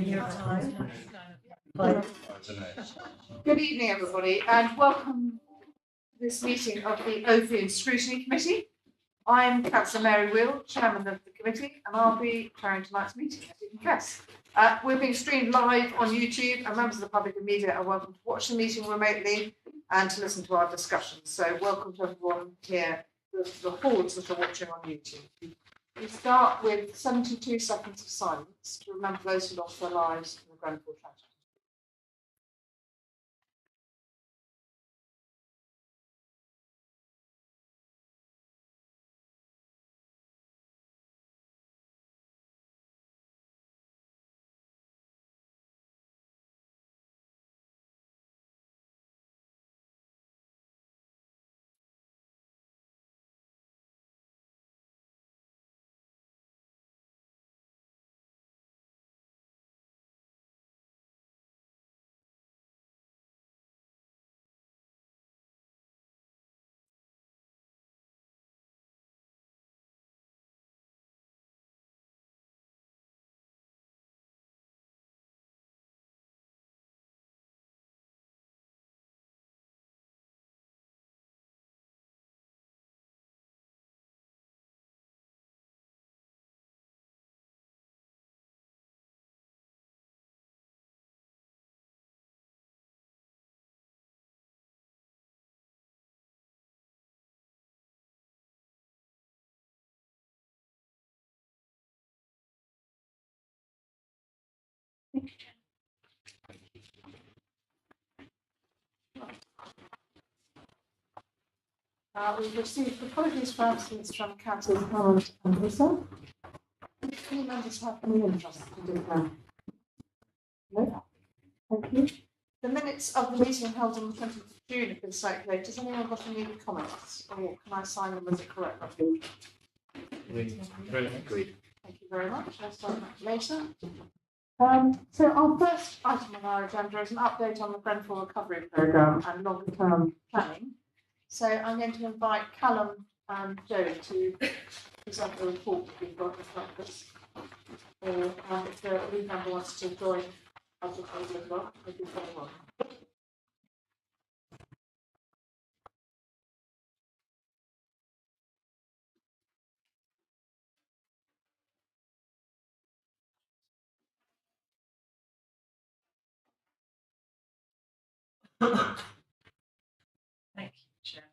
Good evening, everybody, and welcome to this meeting of the Ovian Scrutiny Committee. I'm Councillor Mary Wheel, Chairman of the committee, and I'll be chairing tonight's meeting, as you can guess. We're being streamed live on YouTube, and members of the public and media are welcome to watch the meeting remotely and to listen to our discussions. So welcome to everyone here, the hordes that are watching on YouTube. We start with 72 seconds of silence to remember those who lost their lives in the Grenfell tragedy. We've received apologies for absence from Councillors Hammond and Wilson. Do any members have any interest in doing that? No? Thank you. The minutes of the meeting held on the 20th of June have been circulated. Has anyone got any comments, or can I sign them as a correct record? Agreed. Thank you very much. I'll start that later. So our first item on our agenda is an update on the Grenfell Recovery Programme and longer-term planning. So I'm going to invite Callum and Joe to present the report that we've got in front of us. Or if the lead member wants to join us as well, would be very welcome. Thank you, Chair.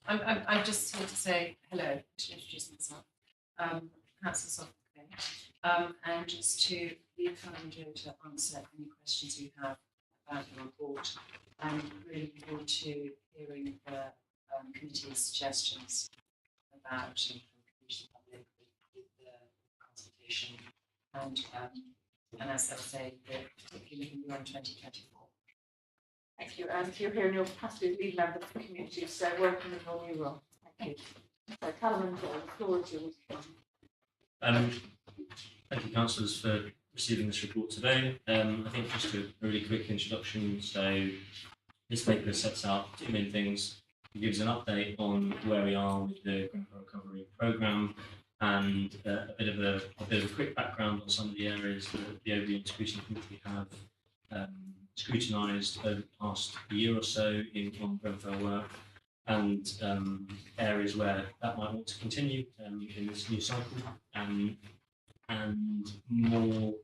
I'm just here to say hello, to introduce myself, Councillor Sophie, and just to leave Callum and Joe to answer any questions you have about the report. I'm really looking forward to hearing the committee's suggestions about engaging the public with the consultation and as they'll say, particularly looking beyond 2024. Thank you. And you're here in your capacity as lead member of the community, so welcome in your new role. Thank you. So Callum and Joe, the floor is yours. Thank you, councillors, for receiving this report today. I think just a really quick introduction. So this paper sets out two main things. It gives an update on where we are with the Grenfell Recovery Programme and a bit of a quick background on some of the areas that the Ovian Scrutiny Committee have scrutinised over the past year or so on Grenfell work, and areas where that might want to continue in this new cycle. And more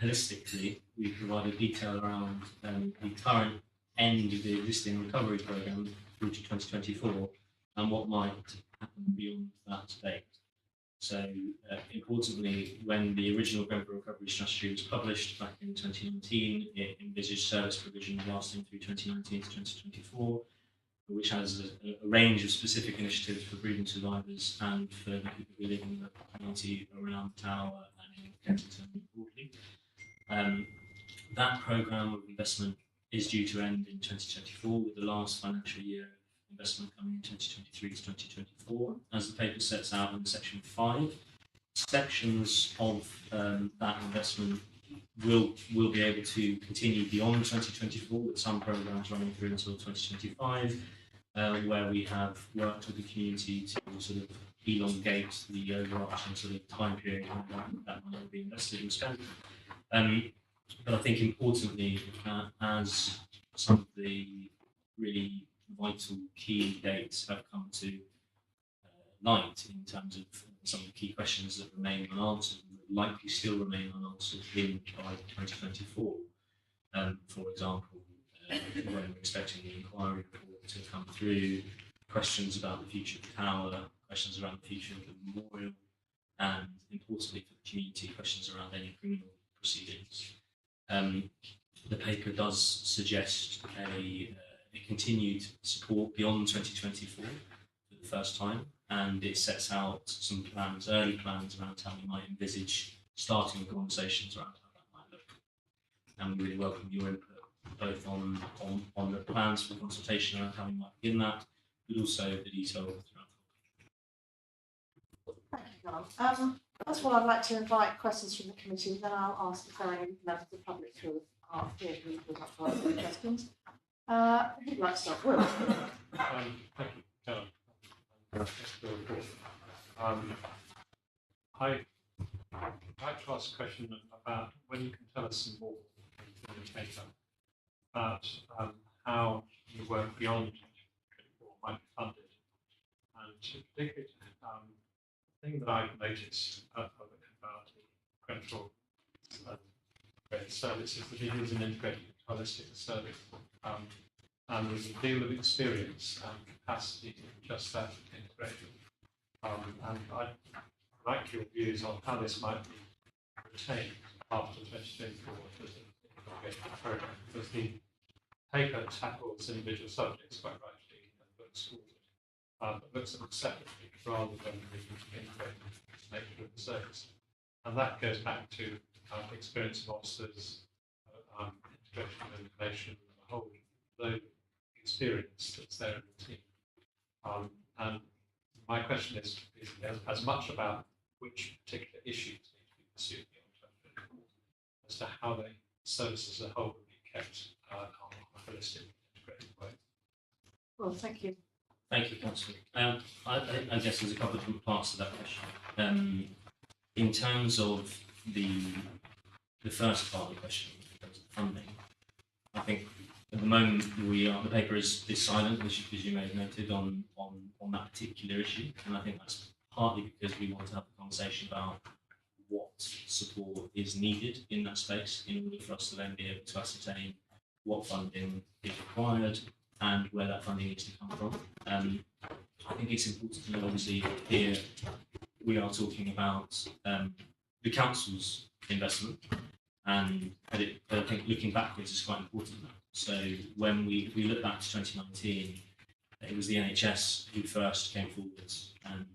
holistically, we provided detail around the current end of the existing recovery programme through to 2024 and what might happen beyond that date. So, importantly, when the original Grenfell Recovery Strategy was published back in 2019, it envisaged service provision lasting through 2019 to 2024, which has a range of specific initiatives for bereavement survivors and for the people who live in the community around the Tower and in Kensington broadly. That programme of investment is due to end in 2024, with the last financial year of investment coming in 2023 to 2024. As the paper sets out in section 5, sections of that investment will be able to continue beyond 2024, with some programmes running through until 2025, where we have worked with the community to sort of elongate the overarching sort of time period that money will be invested and spent. But I think importantly, as some of the really vital key dates have come to light in terms of some of the key questions that remain unanswered and that likely still remain unanswered by 2024. For example, when we're expecting the inquiry report to come through, questions about the future of the tower, questions around the future of the memorial, and importantly for the community, questions around any criminal proceedings. The paper does suggest a continued support beyond 2024 for the first time, and it sets out some plans, early plans around how we might envisage starting the conversations around how that might look. And we really welcome your input both on the plans for consultation around how we might begin that, but also the detail throughout. Thank you, Carl. First of all, I'd like to invite questions from the committee, then I'll ask if there are any members of the public who are here who would like to ask any questions. Who'd like to start? Will? Thank you, Chairman. Thanks for the report. I'd like to ask a question about when you can tell us some more in the paper about how the work beyond 2024 might be funded. And particularly, the thing that I've noticed about the critical service is that it is an integrated holistic service. And there's a deal of experience and capacity in just that integration. And I'd like your views on how this might be retained after 2024 as an integrated program, because the paper tackles individual subjects quite rightly and looks forward, but looks at them separately rather than the integrated nature of the service. And that goes back to experience of officers, integration of information, and the whole load of experience that's there in the team. And my question is as much about which particular issues need to be pursued beyond 2024 as to how the service as a whole will be kept on a holistic, integrated way. Well, thank you. Thank you, Councillor. I guess there's a couple of different parts to that question. In terms of the first part of the question, in terms of funding, I think at the moment the paper is silent, as you may have noted, on that particular issue, and I think that's partly because we want to have a conversation about what support is needed in that space in order for us to then be able to ascertain what funding is required and where that funding needs to come from. I think it's important to know, obviously, here we are talking about the council's investment, and I think looking backwards is quite important now. So when we look back to 2019, it was the NHS who first came forward and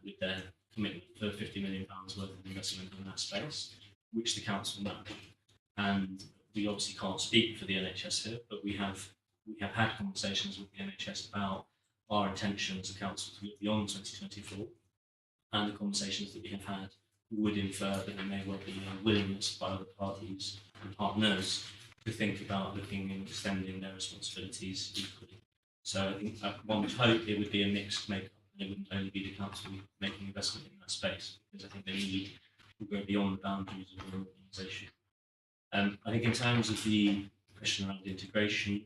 with their commitment for £50 million worth of investment in that space, which the council matched. And we obviously can't speak for the NHS here, but we have had conversations with the NHS about our intention as a council to look beyond 2024, and the conversations that we have had would infer that there may well be a willingness by other parties and partners to think about looking and extending their responsibilities equally. So I think one would hope it would be a mixed makeup, and it wouldn't only be the council making investment in that space, because I think the need will go beyond the boundaries of an organisation. I think in terms of the question around integration,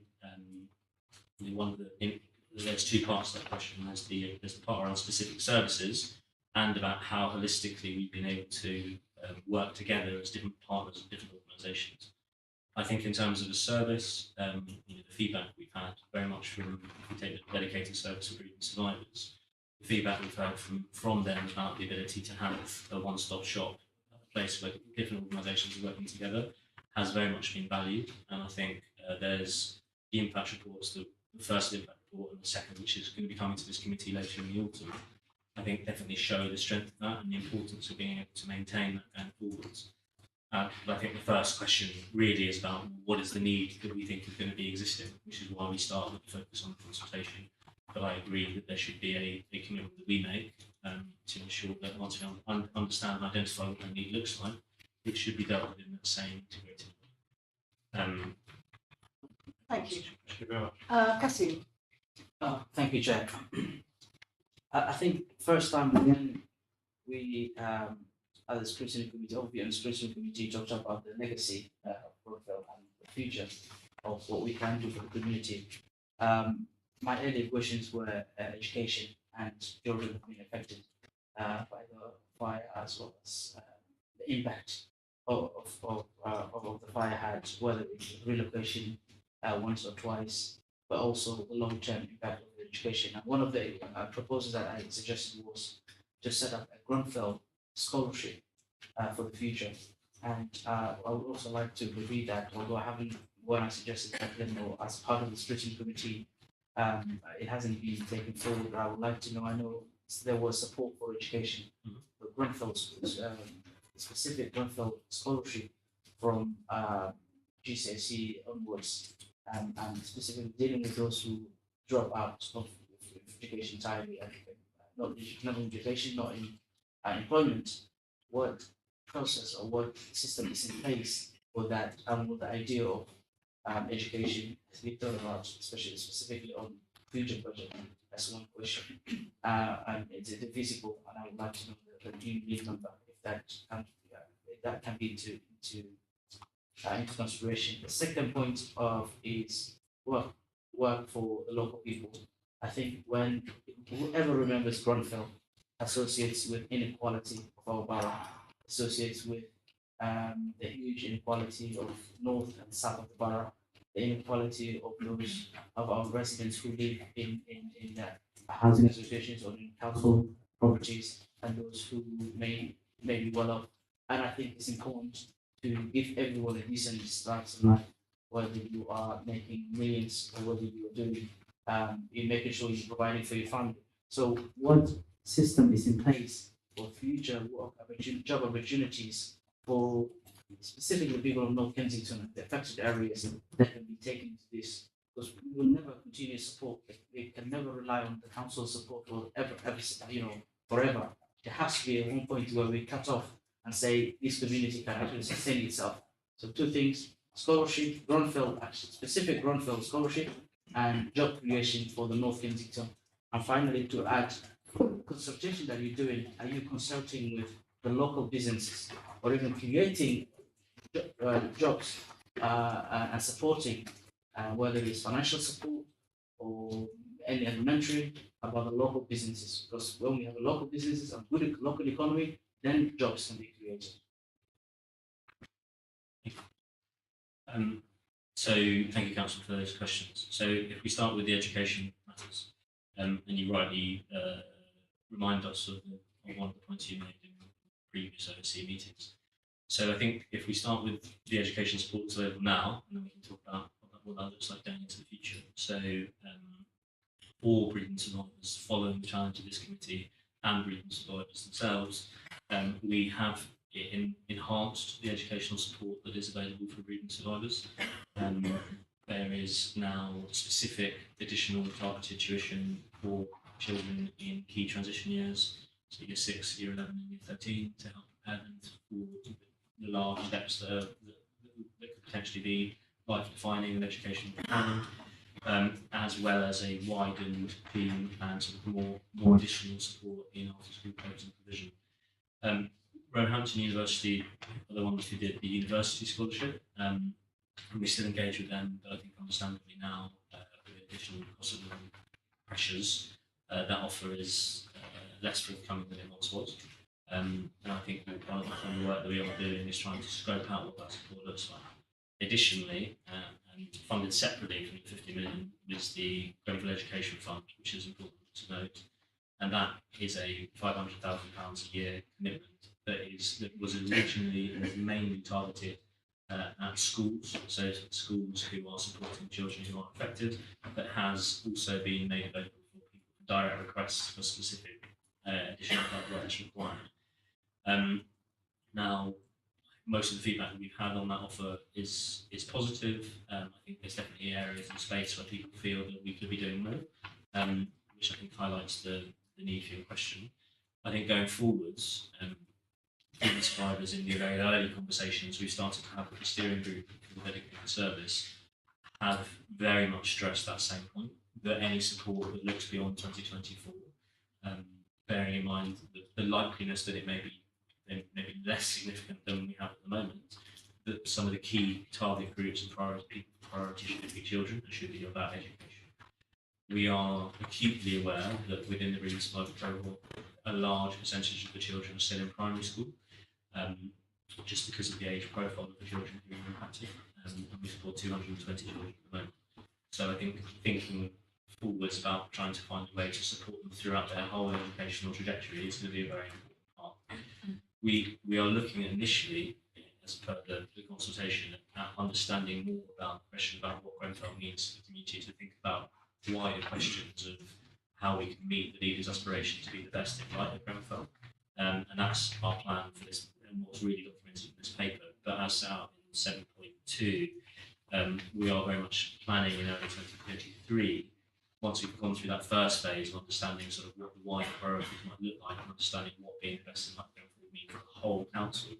there's two parts to that question. There's the part around specific services and about how holistically we've been able to work together as different partners of different organisations. I think in terms of the service, the feedback we've had very much from, if we take the dedicated service of bereavement survivors, the feedback we've heard from them about the ability to have a one-stop shop, a place where different organisations are working together, has very much been valued. And I think there's the impact reports, the first impact report and the second, which is going to be coming to this committee later in the autumn, I think definitely show the strength of that and the importance of being able to maintain that going forwards. But I think the first question really is about what is the need that we think is going to be existing, which is why we start with the focus on consultation. But I agree that there should be a commitment that we make to ensure that once we understand and identify what the need looks like, it should be dealt with in that same integrated way. Thank you. Thank you very much. Cassie. Thank you, Chair. I think first time when we, at the Scrutiny Committee, Overview and Scrutiny Committee, talked about the legacy of future of what we can do for the community. My earlier questions were education and children have been affected by the fire, as well as the impact of the fire had, whether it's relocation once or twice, but also the long-term impact of the education. And one of the proposals that I suggested was to set up a Grenfell scholarship for the future. And I would also like to repeat that, although I haven't, when I suggested that, as part of the scrutiny committee, it hasn't been taken forward. I would like to know, I know there was support for education, but Grenfell, specific Grenfell scholarship from GCSE onwards, and specifically dealing with those who drop out of education entirely, and not in education, not in employment. What process or what system is in place for that, and with the idea of education has been thought about, especially specifically on future budget? That's one question. And is it feasible? And I would like to know the new lead number, if that can be into consideration. The second point of is work for the local people. I think when whoever remembers Grenfell associates with inequality of our borough, associates with the huge inequality of north and south of the borough, the inequality of those of our residents who live in housing associations or in council properties, and those who may be well off. And I think it's important to give everyone a decent start in life, whether you are making millions or whether you are doing you're making sure you're providing for your family. So what system is in place for future job opportunities for specifically people of North Kensington and the affected areas that can be taken to this? Because we will never continue support. We can never rely on the council support for ever, forever. There has to be at one point where we cut off and say this community can actually sustain itself. So two things: scholarship, Grenfell, specific Grenfell scholarship, and job creation for the North Kensington. And finally, to add, consultation that you're doing, are you consulting with the local businesses or even creating jobs and supporting, whether it's financial support or any elementary, about the local businesses? Because when we have a local businesses and good local economy, then jobs can be created. So thank you, Council, for those questions. So if we start with the education matters, and you rightly remind us of one of the points you made in previous overseas meetings. So I think if we start with the education support that's available now, and then we can talk about what that looks like going into the future. So for bereavement survivors, following the challenge of this committee and bereavement survivors themselves, we have enhanced the educational support that is available for bereavement survivors. There is now specific additional targeted tuition for children in key transition years, so year 6, year 11 and year 13, to help prepare them for the large steps that could potentially be life-defining in education planning, as well as a widened team and sort of more additional support in after-school programs and provision. Roehampton University are the ones who did the university scholarship, and we still engage with them, but I think understandably now, with additional cost of living pressures, that offer is less forthcoming than it once was. And I think part of the work that we are doing is trying to scope out what that support looks like. Additionally, and funded separately from the 50 million, is the Grenfell Education Fund, which is important to note, and that is a £500,000 a year commitment that was originally and was mainly targeted at schools, so schools who are supporting children who are affected, but has also been made available for people for direct requests for specific additional work that's required. Now, most of the feedback that we've had on that offer is positive. I think there's definitely areas in space where people feel that we could be doing more, which I think highlights the need for your question. I think going forwards, bereavement survivors in the very early conversations we started to have with the steering group for the dedicated service have very much stressed that same point, that any support that looks beyond 2024, bearing in mind the likeliness that it may be less significant than we have at the moment, that some of the key target groups and priority should be children and should be about education. We are acutely aware that within the really survivor cohort, a large percentage of the children are still in primary school, just because of the age profile of the children who are impacted. And we support 220 children at the moment. So I think thinking forwards about trying to find a way to support them throughout their whole educational trajectory is going to be a very important part. We are looking at initially, as per the consultation, at understanding more about the question about what Grenfell means to the community, to think about wider questions of how we can meet the leaders' aspiration to be the best in light of Grenfell. And that's our plan for this, and what's really documented in this paper. But as set out in 7.2, we are very much planning in early 2033, once we've gone through that first phase of understanding sort of what the wider priorities might look like and understanding what being the best in light of Grenfell would mean for the whole council.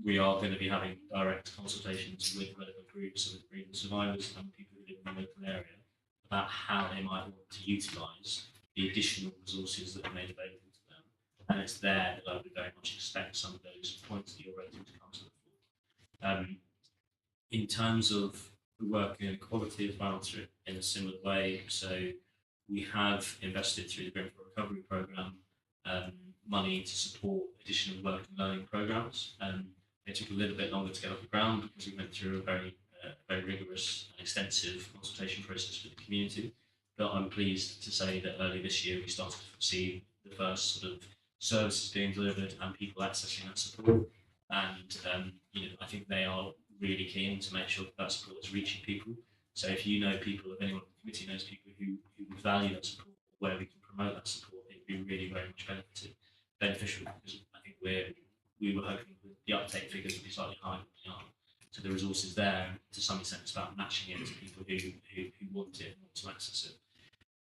We are going to be having direct consultations with relevant groups, so with bereavement survivors and people who live in the local area, about how they might want to utilise the additional resources that are made available to them. And it's there that I would very much expect some of those points that you're raising to come to the fore. In terms of the work in equality, as well, answer it in a similar way. So we have invested through the Grenfell Recovery Programme money to support additional work and learning programmes. It took a little bit longer to get off the ground because we went through a very rigorous and extensive consultation process with the community. But I'm pleased to say that early this year we started to see the first sort of services being delivered and people accessing that support. And I think they are really keen to make sure that support is reaching people. So if you know people, if anyone on the committee knows people who would value that support, where we can promote that support, it'd be really very much beneficial, because I think we were hoping that the uptake figures would be slightly higher than they are. So the resources there, to some extent, it's about matching it to people who want it and want to access it.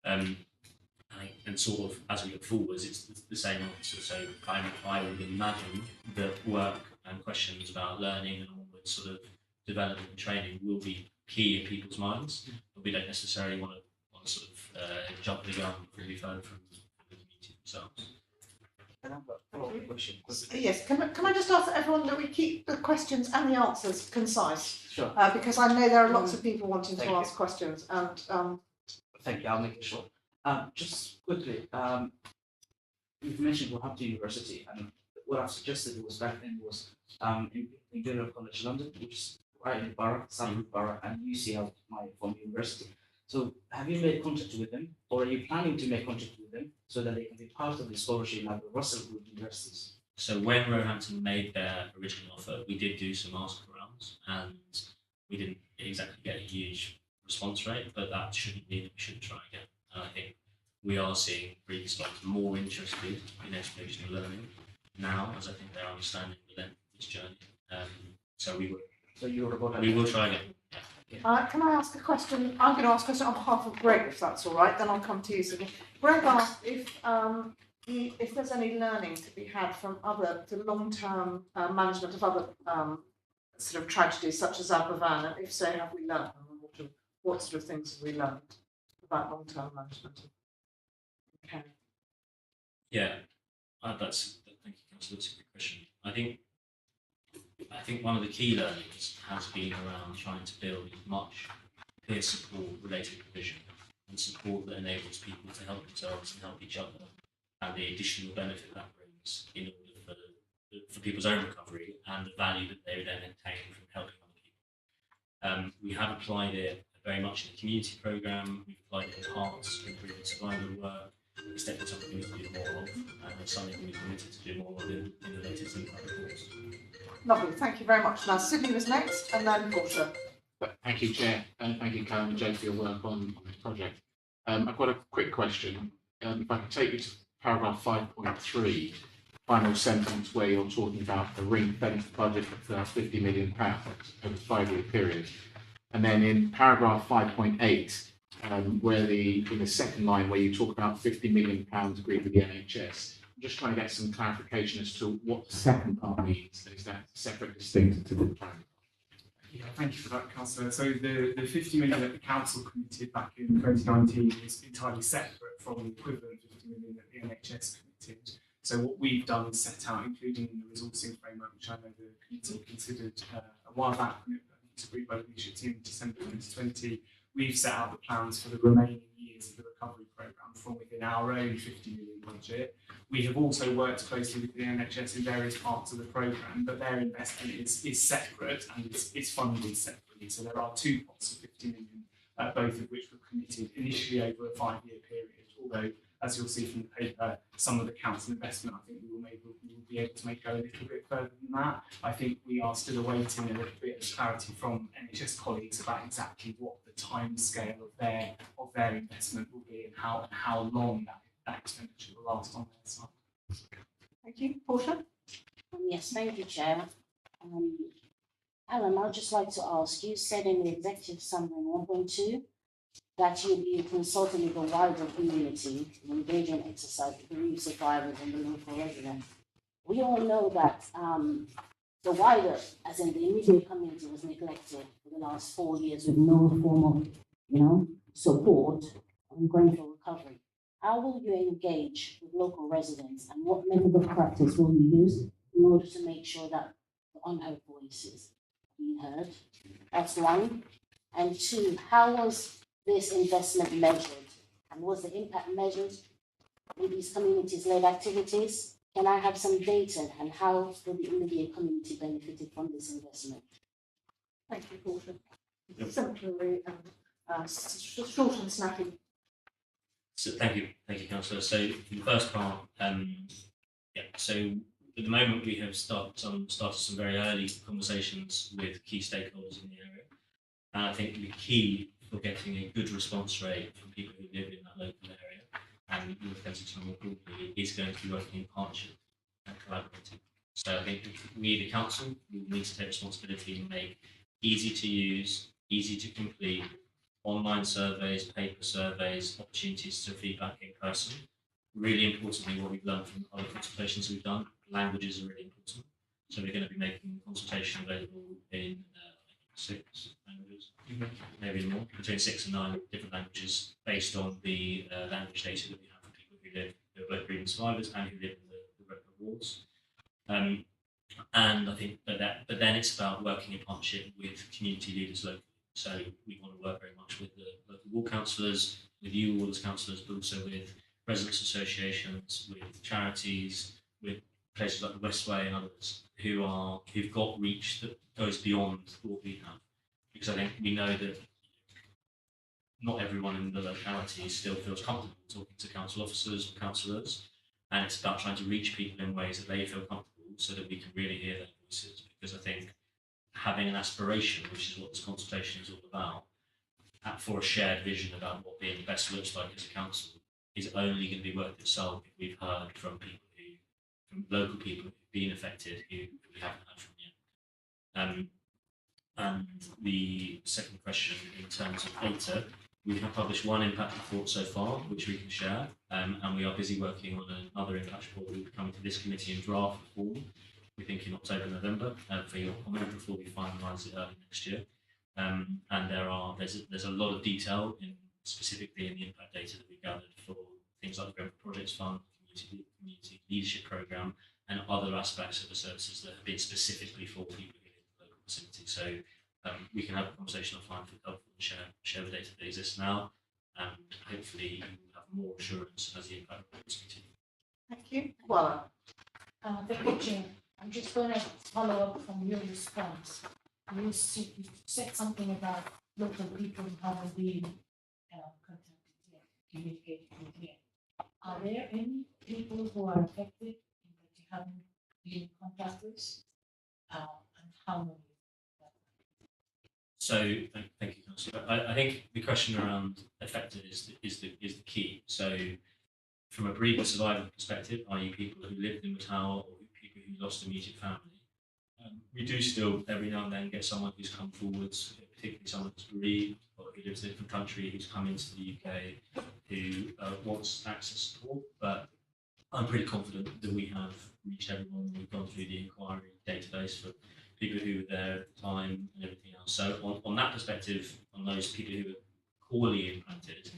And sort of as we look forwards, it's the same answer. So I would imagine that work and questions about learning and onward sort of development and training will be key in people's minds, but we don't necessarily want to sort of jump the gun before we've heard from the community themselves. And I've got a follow-up question. Yes, can I just ask everyone that we keep the questions and the answers concise? Sure. Because I know there are lots of people wanting Thank to you. ask questions, and Thank you. I'll make it short. Just quickly, you've mentioned Wolverhampton University, and what I've suggested was back then was in Imperial College London, which is right in the borough, South Borough, and UCL, my former university. So have you made contact with them, or are you planning to make contact with them so that they can be part of the scholarship like the Russell Group universities? So when Roehampton made their original offer, we did do some ask arounds, and we didn't exactly get a huge response rate, but that shouldn't mean that we shouldn't try again. And I think we are seeing previous scholars more interested in educational learning now, as I think they're understanding the length of this journey. So we will. So you're about We will try again. can I ask a question? I'm going to ask a question on behalf of Greg, if that's all right. Then I'll come to you, Sydney. Greg asked if there's any learning to be had from the long-term management of other sort of tragedies, such as Aberfan, and if so, have we learned them? What sort of things have we learned about long-term management? Okay. Yeah, thank you, Councillor. That's a good question. I think one of the key learnings has been around trying to build much peer support related provision and support that enables people to help themselves and help each other, and the additional benefit that brings in order for people's own recovery and the value that they would then obtain from helping other people. We have applied it very much in the community programme. We've applied it in parts in bereavement survivor work. It's definitely something we need to do more of, and it's something we're committed to do more of in the latest impact reports. Lovely, thank you very much. Now, Sydney was next, and then Portia. Thank you, Chair, and thank you, Karen and Joe, for your work on this project. I've got a quick question. If I could take you to paragraph 5.3, final sentence where you're talking about the ring-fenced budget of £50 million over a 5-year period. And then in paragraph 5.8, where in the second line where you talk about £50 million agreed with the NHS, I'm just trying to get some clarification as to what the second part means. Is that separate, distinct to the primary? Yeah, thank you for that, Councillor. So the 50 million that the Council committed back in 2019 is entirely separate from the equivalent 50 million that the NHS committed. So what we've done is set out, including in the resourcing framework, which I know the committee considered a while back, when it was agreed by the leadership team in December 2020, we've set out the plans for the remaining years of the recovery programme from within our own 50 million budget. We have also worked closely with the NHS in various parts of the programme, but their investment is separate and it's funded separately. So there are two pots of 50 million, both of which were committed initially over a 5-year period, although as you'll see from the paper, some of the council investment I think we will be able to make go a little bit further than that. I think we are still awaiting a little bit of clarity from NHS colleagues about exactly what the timescale of their investment will be and how long that expenditure will last on their side. Thank you. Portia? Yes, thank you, Chair. Alan, I'd just like to ask, you said in the executive summary 1.2 that you'll be consulting with the wider community in engaging exercise with bereaved survivors and the local residents. We all know that the wider, as in the immediate community, was neglected for the last 4 years with no form of, support on going for recovery. How will you engage with local residents and what method of practice will you use in order to make sure that the unheard voices are being heard? That's one. And two, how was this investment measured? And was the impact measured in these communities-led activities? Can I have some data and how will the immediate community benefited from this investment? Thank you, Portia. Simply short and snappy. So thank you, Councillor. So for the first part, so at the moment we have started some very early conversations with key stakeholders in the area, and I think the key for getting a good response rate from people who live in that local area and with Kensington more broadly is going to be working in partnership and collaborating. So I think we, the council, will need to take responsibility and make easy to use, easy to complete online surveys, paper surveys, opportunities to feedback in person. Really importantly, what we've learned from other consultations we've done, languages are really important. So we're going to be making consultation available in 6 languages, maybe more, between 6 and 9 different languages based on the language data that we have for people who live, who are both bereaved survivors and who live in the red wards. And I think but then it's about working in partnership with community leaders locally. So we want to work very much with the local ward councillors, with you all as councillors, but also with residents associations, with charities, with places like the Westway and others who've got reach that goes beyond what we have. Because I think we know that not everyone in the locality still feels comfortable talking to council officers or councillors, and it's about trying to reach people in ways that they feel comfortable so that we can really hear their voices. Because I think having an aspiration, which is what this consultation is all about, for a shared vision about what being best looks like as a council, is only going to be worth itself if we've heard from local people who've been affected who we haven't heard from yet. And the second question, in terms of data, we have published one impact report so far, which we can share, and we are busy working on another impact report that will be coming to this committee in draft form, we think in October, November, for your comment before we finalise it early next year. And there's a lot of detail specifically in the impact data that we gathered for things like the Growth Projects Fund, community leadership programme, and other aspects of the services that have been specifically for people in the local vicinity. So we can have a conversation offline for helpful and share the data that exists now, and hopefully you will have more assurance as the impact reports continue. Thank you. Well, Thank you, Chair. I'm just going to follow up from your response. You said something about local people who haven't been contacted yet, communicated with yet. Are there any people who are affected that you haven't been in contact with? And how many? So thank you, Councillor. I think the question around affected is the key. So from a bereaved survivor perspective, i.e. people who lived in the tower or people who lost immediate family, we do still every now and then get someone who's come forwards, particularly someone who's bereaved or who lives in a different country, who's come into the UK, who wants access to support. But I'm pretty confident that we have reached everyone. We've gone through the inquiry database for people who were there at the time and everything else. So on that perspective, on those people who were poorly impacted,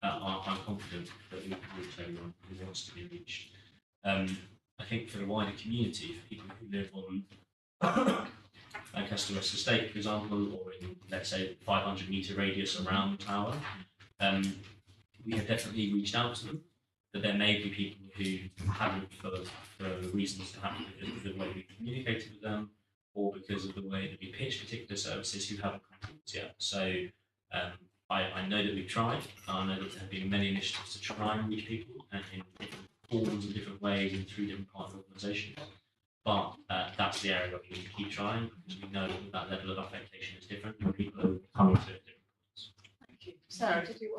I'm confident that we can reach everyone who wants to be reached. I think for the wider community, for people who live on Lancaster West Estate, for example, or in, let's say, 500-metre radius around the tower, we have definitely reached out to them. But there may be people who haven't, for reasons that happen because of the way we communicated with them, or because of the way that we pitch particular services, who haven't come to us yet. So I know that we've tried. I know that there have been many initiatives to try and reach people and in different forms and different ways and through different partner organisations. But that's the area where we need to keep trying, because we know that level of affectation is different and people are coming to it at different points. Thank you. Sarah, did you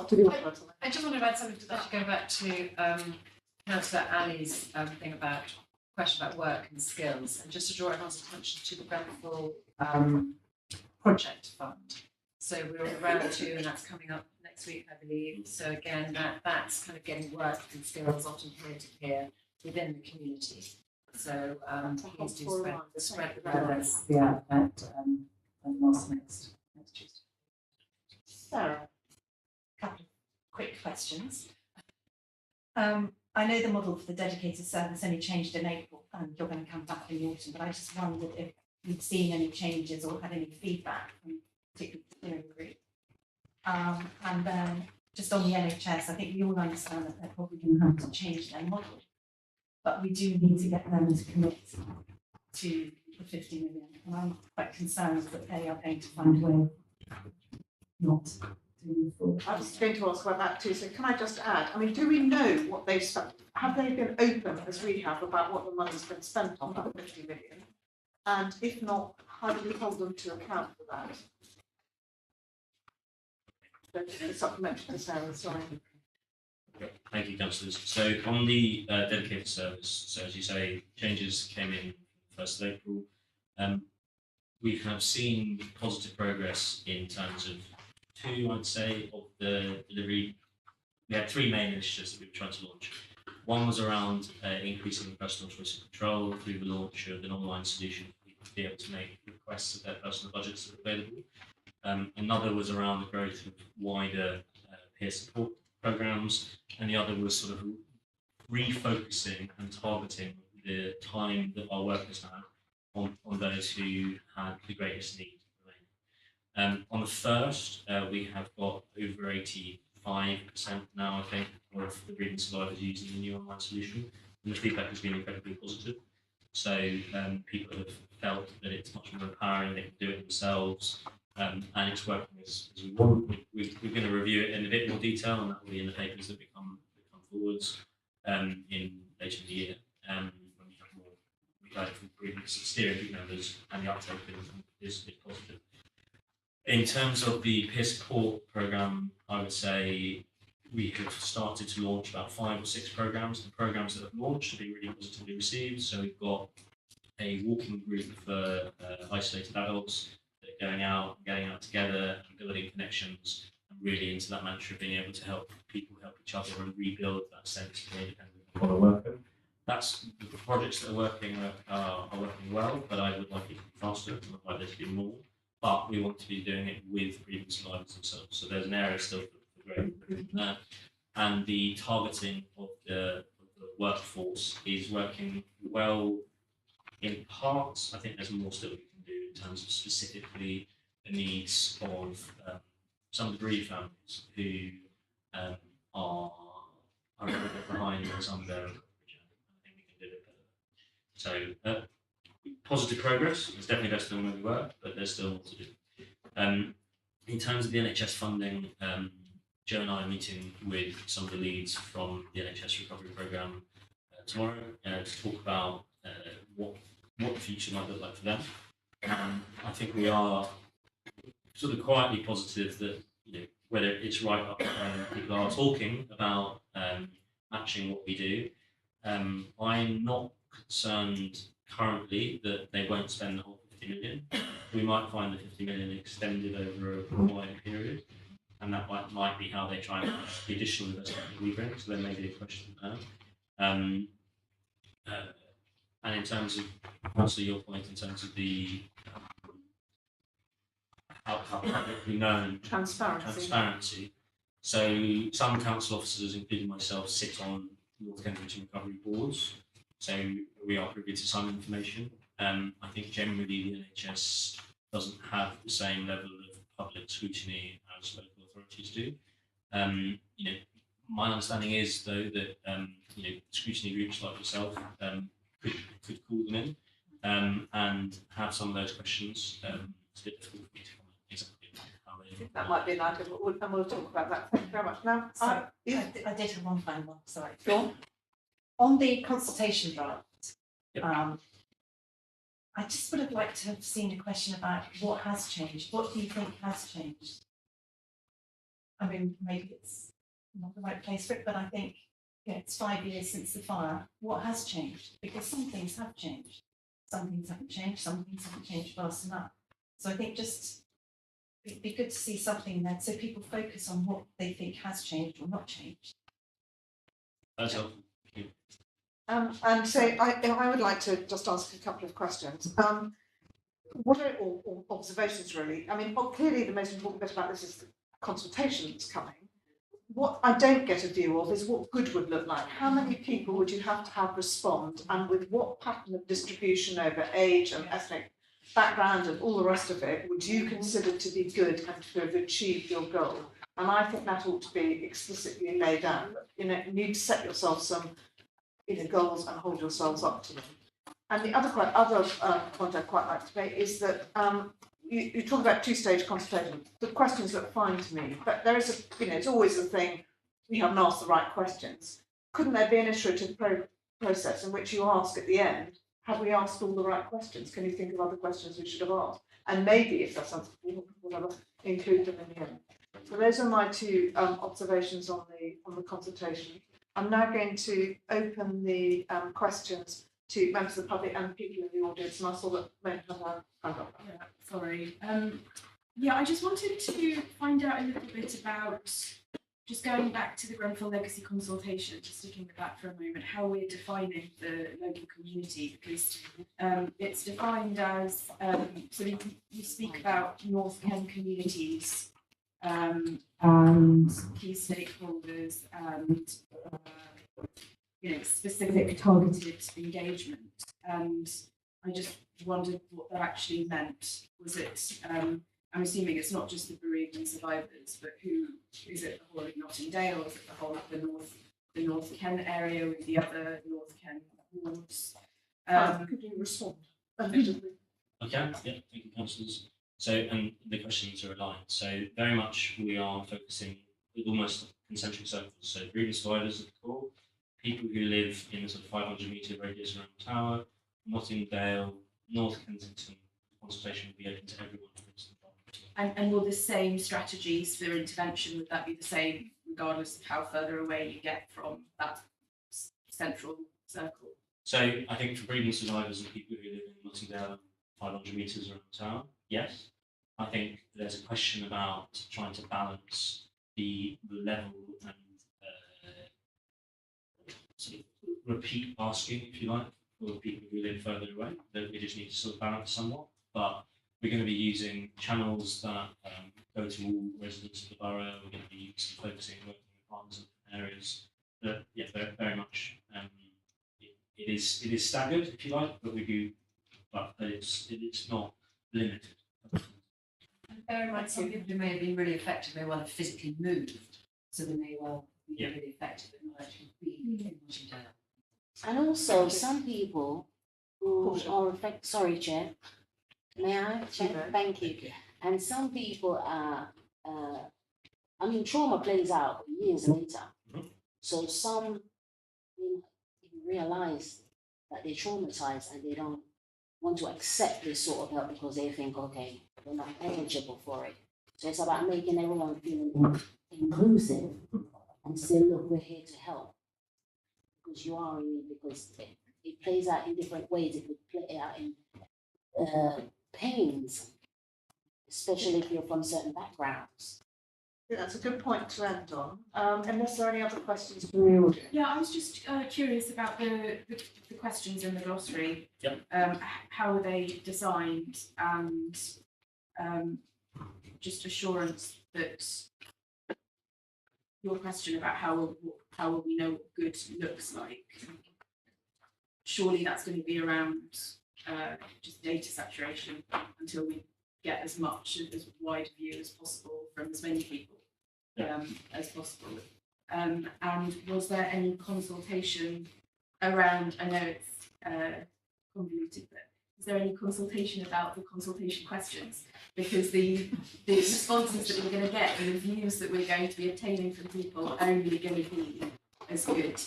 did you want to I just want to add something to that, to go back to Councillor Ali's thing about question about work and skills, and just to draw everyone's attention to the Grenfell project fund. So we're on round 2, and that's coming up next week, I believe. So again, that's kind of getting work and skills often peer to peer within the community. So please do spread the word. Yeah, and what's next Tuesday. Sarah? Couple of quick questions. I know the model for the dedicated service only changed in April, and you're going to come back in the autumn, but I just wondered if you'd seen any changes or had any feedback from particularly the steering group. And then just on the NHS, I think we all understand that they're probably going to have to change their model, but we do need to get them to commit to the 50 million. And I'm quite concerned that they are going to find a way of not doing the full. I was going to ask about that too, so can I just add, I mean, do we know what they've spent? Have they been open, as we have, about what the money's been spent on, that 50 million? And if not, how do we hold them to account for that? The supplementary to Sarah, sorry. Okay, thank you, councillors. So on the dedicated service, so as you say, changes came in 1st of April. We have seen positive progress in terms of 2, I'd say, of the delivery. We had 3 main initiatives that we were trying to launch. One was around increasing personal choice and control through the launch of an online solution for people to be able to make requests of their personal budgets that are available. Another was around the growth of wider peer support programs, and the other was sort of refocusing and targeting the time that our workers had on those who had the greatest need. On the first, we have got over 85% now, I think, of the grievance survivors using the new online solution, and the feedback has been incredibly positive. So people have felt that it's much more empowering, they can do it themselves, and it's working as we want. We're going to review it in a bit more detail, and that will be in the papers that come forwards in later in the year, when we have more guidance from grievance steering group members, and the uptake is positive. In terms of the peer support programme, I would say we have started to launch about 5 or 6 programmes. The programmes that have launched have been really positively received. So we've got a walking group for isolated adults that are going out together and building connections, and really into that mantra of being able to help people help each other and rebuild that sense of independent model worker. That's the projects that are working well, but I would like it to be faster, and I'd like there to be more. But we want to be doing it with grievance survivors themselves. So there's an area still for growth. And the targeting of the workforce is working well in parts. I think there's more still we can do in terms of specifically the needs of some of the bereaved families who are a little bit behind in some of their recovery journey. I think we can do it better. So positive progress. It's definitely better than where we were, but there's still more to do. In terms of the NHS funding, Joe and I are meeting with some of the leads from the NHS recovery programme tomorrow to talk about what the future might look like for them. I think we are sort of quietly positive that, you know, whether it's right up when people are talking about matching what we do, I'm not concerned currently that they won't spend the whole 50 million. We might find the 50 million extended over a wider period, and that might be how they try and push the additional investment that we bring. So there may be a question there. And in terms of, also your point in terms of the how publicly known transparency. So some council officers, including myself, sit on North Kensington recovery boards. So we are privy to some information. I think generally the NHS doesn't have the same level of public scrutiny as local authorities do. You know, my understanding is though that you know, scrutiny groups like yourself could call them in and have some of those questions. It's a bit difficult for me to comment exactly how I they. think that might be an idea, and we'll talk about that. Thank you very much. Now, Sorry, if I did have one final one, sorry. go on. On the consultation draft, Yep. I just would have liked to have seen a question about what has changed. What do you think has changed? I mean, maybe it's not the right place for it, but I think it's 5 years since the fire. What has changed? Because some things have changed. Some things haven't changed, some things haven't changed fast enough. So I think just it'd be good to see something there so people focus on what they think has changed or not changed. That's helpful. And so I would like to just ask a couple of questions. What are or observations really? I mean, clearly the most important bit about this is the consultation that's coming. What I don't get a view of is what good would look like. How many people would you have to have respond, and with what pattern of distribution over age and ethnic background and all the rest of it would you consider to be good and to have achieved your goal? And I think that ought to be explicitly laid out. You know, you need to set yourself some goals and hold yourselves up to them. And the other point I'd quite like to make is that you talk about two-stage consultation. The questions look fine to me, but there is it's always a thing, you haven't asked the right questions. Couldn't there be an iterative process in which you ask at the end, have we asked all the right questions? Can you think of other questions we should have asked? And maybe, if that's something, whatever, include them in the end. So those are my two observations on the consultation. I'm now going to open the questions to members of the public and people in the audience, and I saw that many have hand up. Yeah, sorry. Yeah, I just wanted to find out a little bit about, just going back to the Grenfell Legacy consultation, just sticking with that for a moment, how we're defining the local community, because it's defined as, so you speak about North Kent communities and key stakeholders and specific targeted engagement. And I just wondered what that actually meant. Was it, I'm assuming it's not just the bereaved survivors, but who, is it the whole of Nottingdale, is it the whole of the North Kent area with the other North Kent wards? Could you respond? I can, yeah, thank you, councillors. So, and the questions are aligned. So, very much we are focusing with almost concentric circles. So, bereaved survivors at the core, people who live in a sort of 500-metre radius around the tower, Nottingdale, North Kensington. Consultation will be open to everyone. And will the same strategies for intervention, would that be the same regardless of how further away you get from that central circle? So I think for bereaved survivors and people who live in Nottingdale, 500 metres around the tower, yes. I think there's a question about trying to balance the level and sort of repeat asking, if you like, for people who live further away. That we just need to sort of balance somewhat. But we're going to be using channels that go to all residents of the borough. We're going to be focusing on working with partners in areas that, yeah, very much. It is staggered, if you like, but we do, but it's not limited. And bear in mind, some people who may have been really affected may well have physically moved, so they may well be really affected but not actually be in Nottingdale. And also, some people who are affected, sorry, Chair, may I, Chair? Thank you. And some people are, I mean, trauma plays out years later. So some realize that they're traumatized and they don't want to accept this sort of help because they think, okay, they're not eligible for it. So it's about making everyone feel inclusive and say, look, we're here to help. Because you are in need, because it plays out in different ways. It could play out in pains, especially if you're from certain backgrounds. Yeah, that's a good point to end on. Unless there are any other questions from the audience? Yeah, I was just curious about the questions in the glossary. Yep. How are they designed, and just assurance that your question about how will we know what good looks like. Surely that's going to be around just data saturation until we get as wide a view as possible from as many people as possible. And was there any consultation around, I know it's convoluted, but is there any consultation about the consultation questions? Because the responses that we're going to get and the views that we're going to be obtaining from people are only going to be as good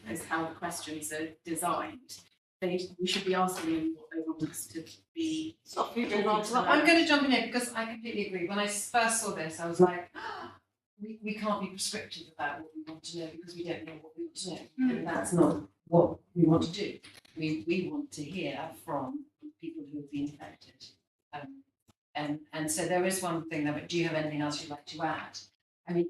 as how the questions are designed. We should be asking them what they want us to be. Stop you doing on to that. I'm going to jump in here because I completely agree. When I first saw this, I was like, we can't be prescriptive about what we want to know because we don't know what we want to know. And that's not what we want to do. We want to hear from people who have been affected. And so there is one thing there, but do you have anything else you'd like to add? I mean,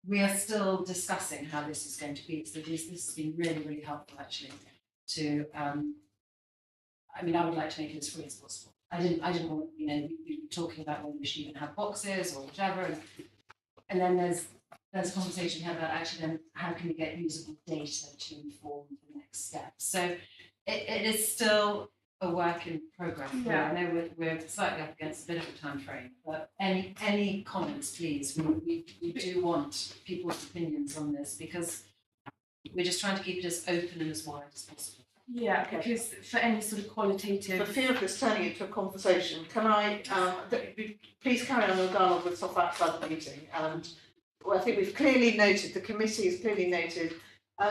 we are still discussing how this is going to be. So this has been really, really helpful actually to, I mean, I would like to make it as free as possible. I didn't want, we were talking about whether we should even have boxes or whatever. And then there's a conversation here about actually then how can we get usable data to inform the next step. So it is still a work in progress. Yeah. I know we're slightly up against a bit of a time frame, but any comments, please. We do want people's opinions on this because we're just trying to keep it as open and as wide as possible. Yeah, because for any sort of qualitative. For fear of this turning into a conversation, can I please carry on the dialogue with stuff outside the meeting? And I think we've clearly noted, the committee has clearly noted,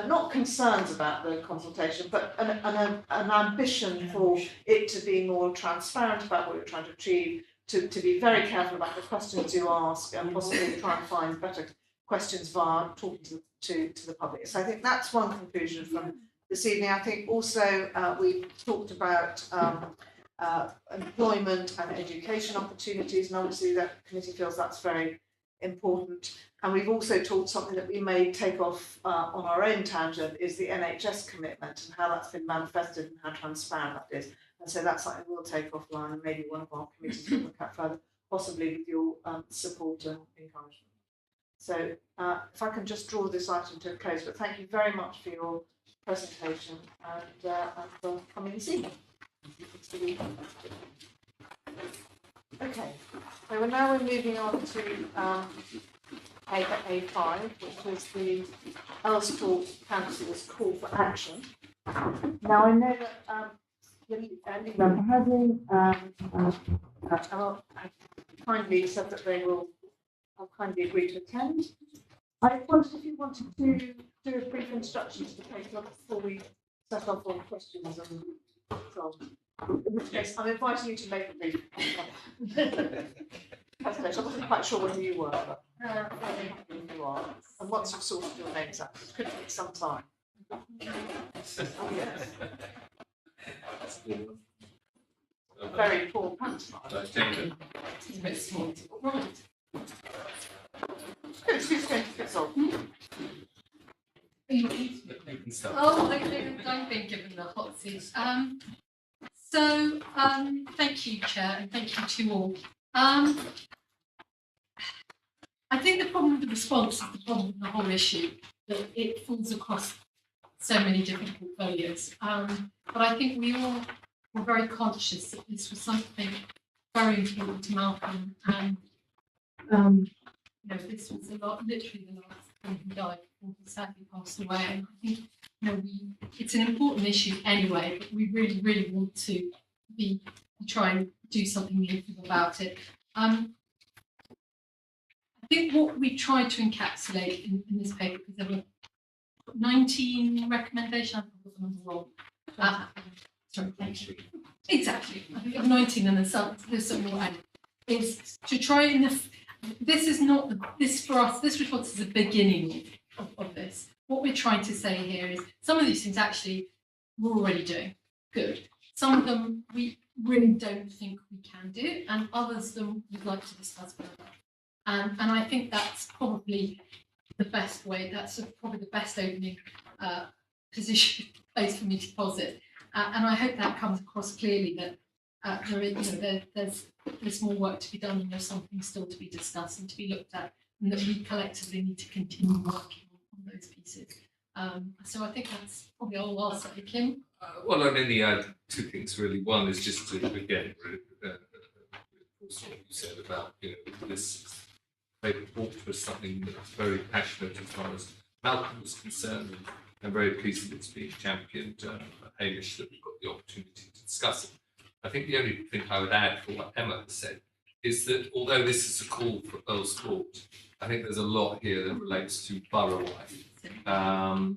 not concerns about the consultation, but an ambition for it to be more transparent about what we're trying to achieve, to be very careful about the questions you ask, and possibly try and find better questions via talking to the public. So I think that's one conclusion from this evening. I think also we've talked about employment and education opportunities, and obviously that committee feels that's very important. And we've also talked something that we may take off on our own tangent is the NHS commitment and how that's been manifested and how transparent that is. And so that's something we'll take offline and maybe one of our committees will look at further, possibly with your support and encouragement. So if I can just draw this item to a close, but thank you very much for your presentation and for coming this evening. Okay, so now we're moving on to A5, which was the Elstow Council's call for action. Now I know that the lead member has kindly said that they will kindly agree to attend. I wondered if you wanted to do a brief introduction to the paper before we set off on questions and so on. In which case, I'm inviting you to make a brief presentation. I wasn't quite sure whether you were, but you are. And once you've sorted your names out, it could take some time. Oh, yes. A very poor pantomime. It's a bit small. Who's going to get on? Oh, I've been given the hot seat. Thank you, Chair, and thank you to all. I think the problem with the response is the problem with the whole issue, that it falls across so many different portfolios. But I think we all were very conscious that this was something very important to Malcolm, and this was literally the last one who died before he sadly passed away. And I think it's an important issue anyway, but we really, really want to try and do something meaningful about it. I think what we tried to encapsulate in this paper, because there were 19 recommendations, I got the number wrong. Sorry, thank you. Exactly. I think of 19 and there's some more added. Is to try and this is not this for us. This response is the beginning of this. What we're trying to say here is some of these things actually we're already doing good. Some of them we really don't think we can do, and others them we'd like to discuss further. And I think that's probably the best way. That's probably the best opening position place for me to posit. And I hope that comes across clearly that there's more work to be done and there's something still to be discussed and to be looked at, and that we collectively need to continue working on those pieces. So I think that's probably all I'll say. Kim? Well, I'd only add two things really. One is just to again, what you said about this paper talk was something that's very passionate as far as Malcolm was concerned, and I'm very pleased that it's being championed, Hamish, that we've got the opportunity to discuss it. I think the only thing I would add for what Emma has said is that although this is a call for Earl's Court, I think there's a lot here that relates to borough life that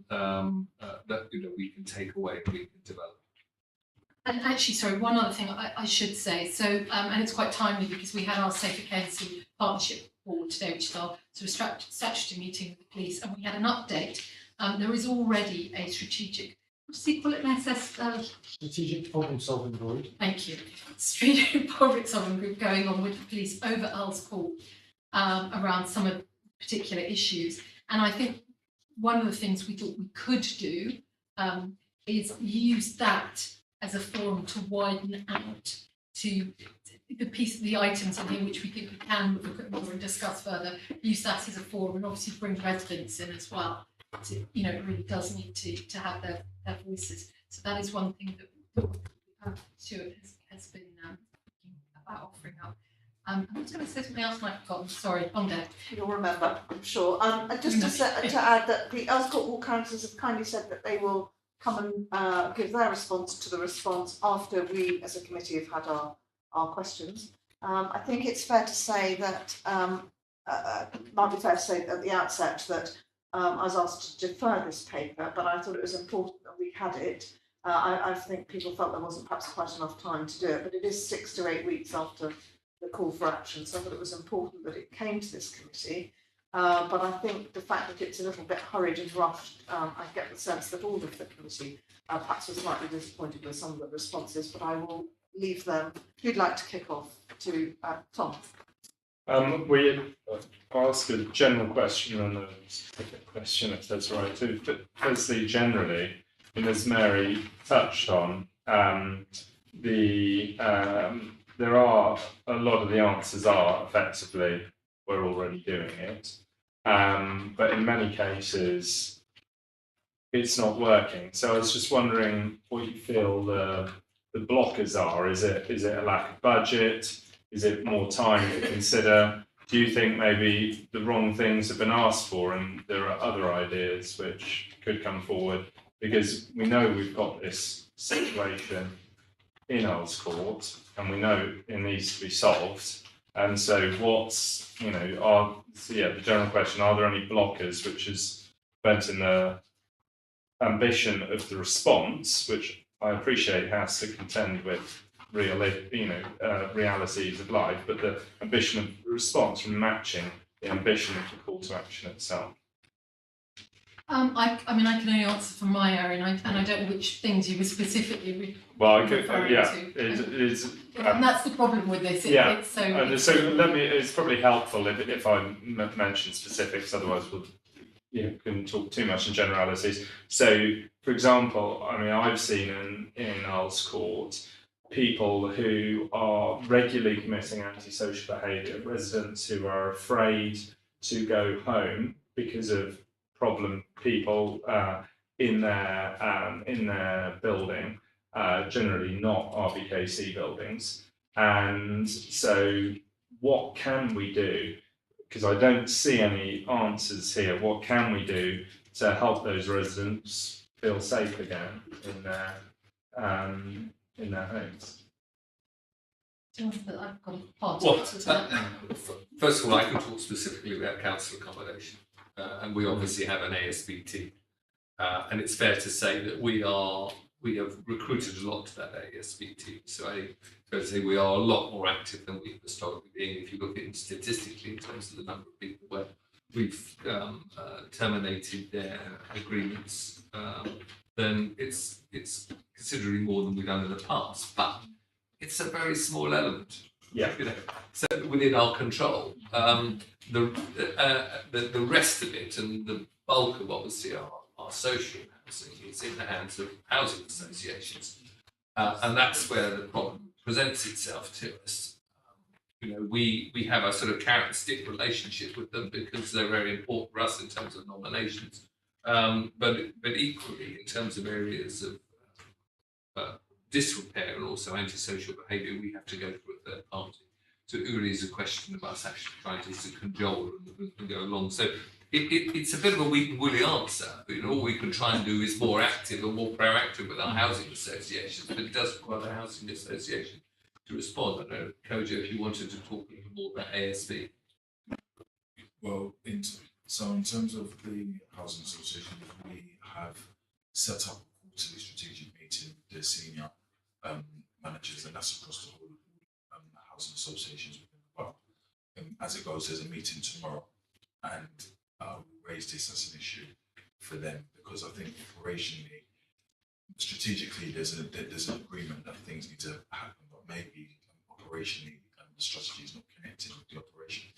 we can take away and we can develop. And actually, sorry, one other thing I should say. So, and it's quite timely because we had our Safer Kensington Partnership Board today, which is our sort of statutory meeting with the police, and we had an update. There is already a strategic, what does he call it, an Strategic problem solving group. Thank you. Strategic problem solving group going on with the police over Earl's Court around some of the particular issues. And I think one of the things we thought we could do is use that as a forum to widen out to the items in here which we think we can look at more and discuss further, use that as a forum and obviously bring residents in as well. It really does need to have their voices. So that is one thing that Stuart has been thinking about offering up. I was going to say something else and I've forgotten. Sorry, on deck. You'll remember, I'm sure. Just to add that the Earl's Court Ward Councillors have kindly said that they will come and give their response to the response after we as a committee have had our questions. I think it's fair to say that, might be fair to say at the outset that I was asked to defer this paper, but I thought it was important that we had it. I think people felt there wasn't perhaps quite enough time to do it, but it is 6 to 8 weeks after the call for action, so I thought it was important that it came to this committee. But I think the fact that it's a little bit hurried and rushed, I get the sense that all of the committee perhaps was slightly disappointed with some of the responses, but I will leave them. Who'd like to kick off? To Tom. We ask a general question and a specific question, if that's all right too. But firstly, generally, and as Mary touched on, there are a lot of the answers are effectively we're already doing it, but in many cases it's not working. So I was just wondering what you feel the blockers are. Is it a lack of budget? Is it more time to consider? Do you think maybe the wrong things have been asked for and there are other ideas which could come forward? Because we know we've got this situation in Earl's Court and we know it needs to be solved. And so what's, the general question, are there any blockers which is preventing the ambition of the response, which I appreciate has to contend with realities of life, but the ambition of the response from matching the ambition of the call to action itself? I can only answer from my area, and I don't know which things you were specifically referring to. And that's the problem with this. It's so it's probably helpful if I mention specifics, otherwise we'll couldn't talk too much in generalities. So, for example, I've seen in Earl's Court people who are regularly committing antisocial behaviour, residents who are afraid to go home because of problem people in their building, generally not RBKC buildings. And so what can we do? Because I don't see any answers here. What can we do to help those residents feel safe again in their homes? First of all, I can talk specifically about council accommodation, and we obviously have an ASB team, and it's fair to say that we have recruited a lot to that ASB team. So I would say we are a lot more active than we've historically been. If you look at it statistically in terms of the number of people where we've terminated their agreements, then it's considerably more than we've done in the past. But it's a very small element. Yeah. So within our control, the rest of it and the bulk of obviously our social housing is in the hands of housing associations, and that's where the problem presents itself to us. We have a sort of carrot and stick relationship with them because they're very important for us in terms of nominations, but equally in terms of areas of disrepair and also antisocial behaviour, we have to go through a third party. So it really is a question of us actually trying to cajole and go along. So it's a bit of a weak and woolly answer. But, you know, all we can try and do is more active and more proactive with our housing associations, but it does require the housing association to respond. I know, Kojo, if you wanted to talk a little more about ASB. Well, so in terms of the housing association, we have set up a quarterly strategic meeting with the senior managers, and that's across the whole housing associations within the borough. As it goes, there's a meeting tomorrow, and we raised this as an issue for them because I think operationally, strategically, there's an agreement that things need to happen, but maybe operationally the strategy is not connected with the operation.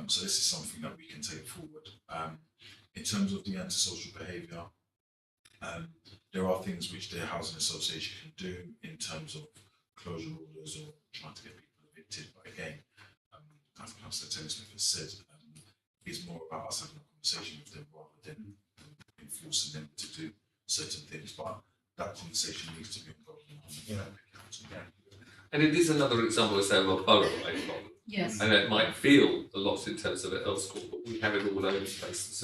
So this is something that we can take forward. In terms of the antisocial behaviour, there are things which the housing association can do in terms of closure orders or trying to get people evicted. But again, as Councillor Taylor-Smith has said, it's more about us having a conversation with them rather than enforcing them to do certain things. But that conversation needs to be involved in council. And it is another example of, say, of a borough-wide problem. Yes. And it might feel a lot in terms of it elsewhere, but we have it all over the place.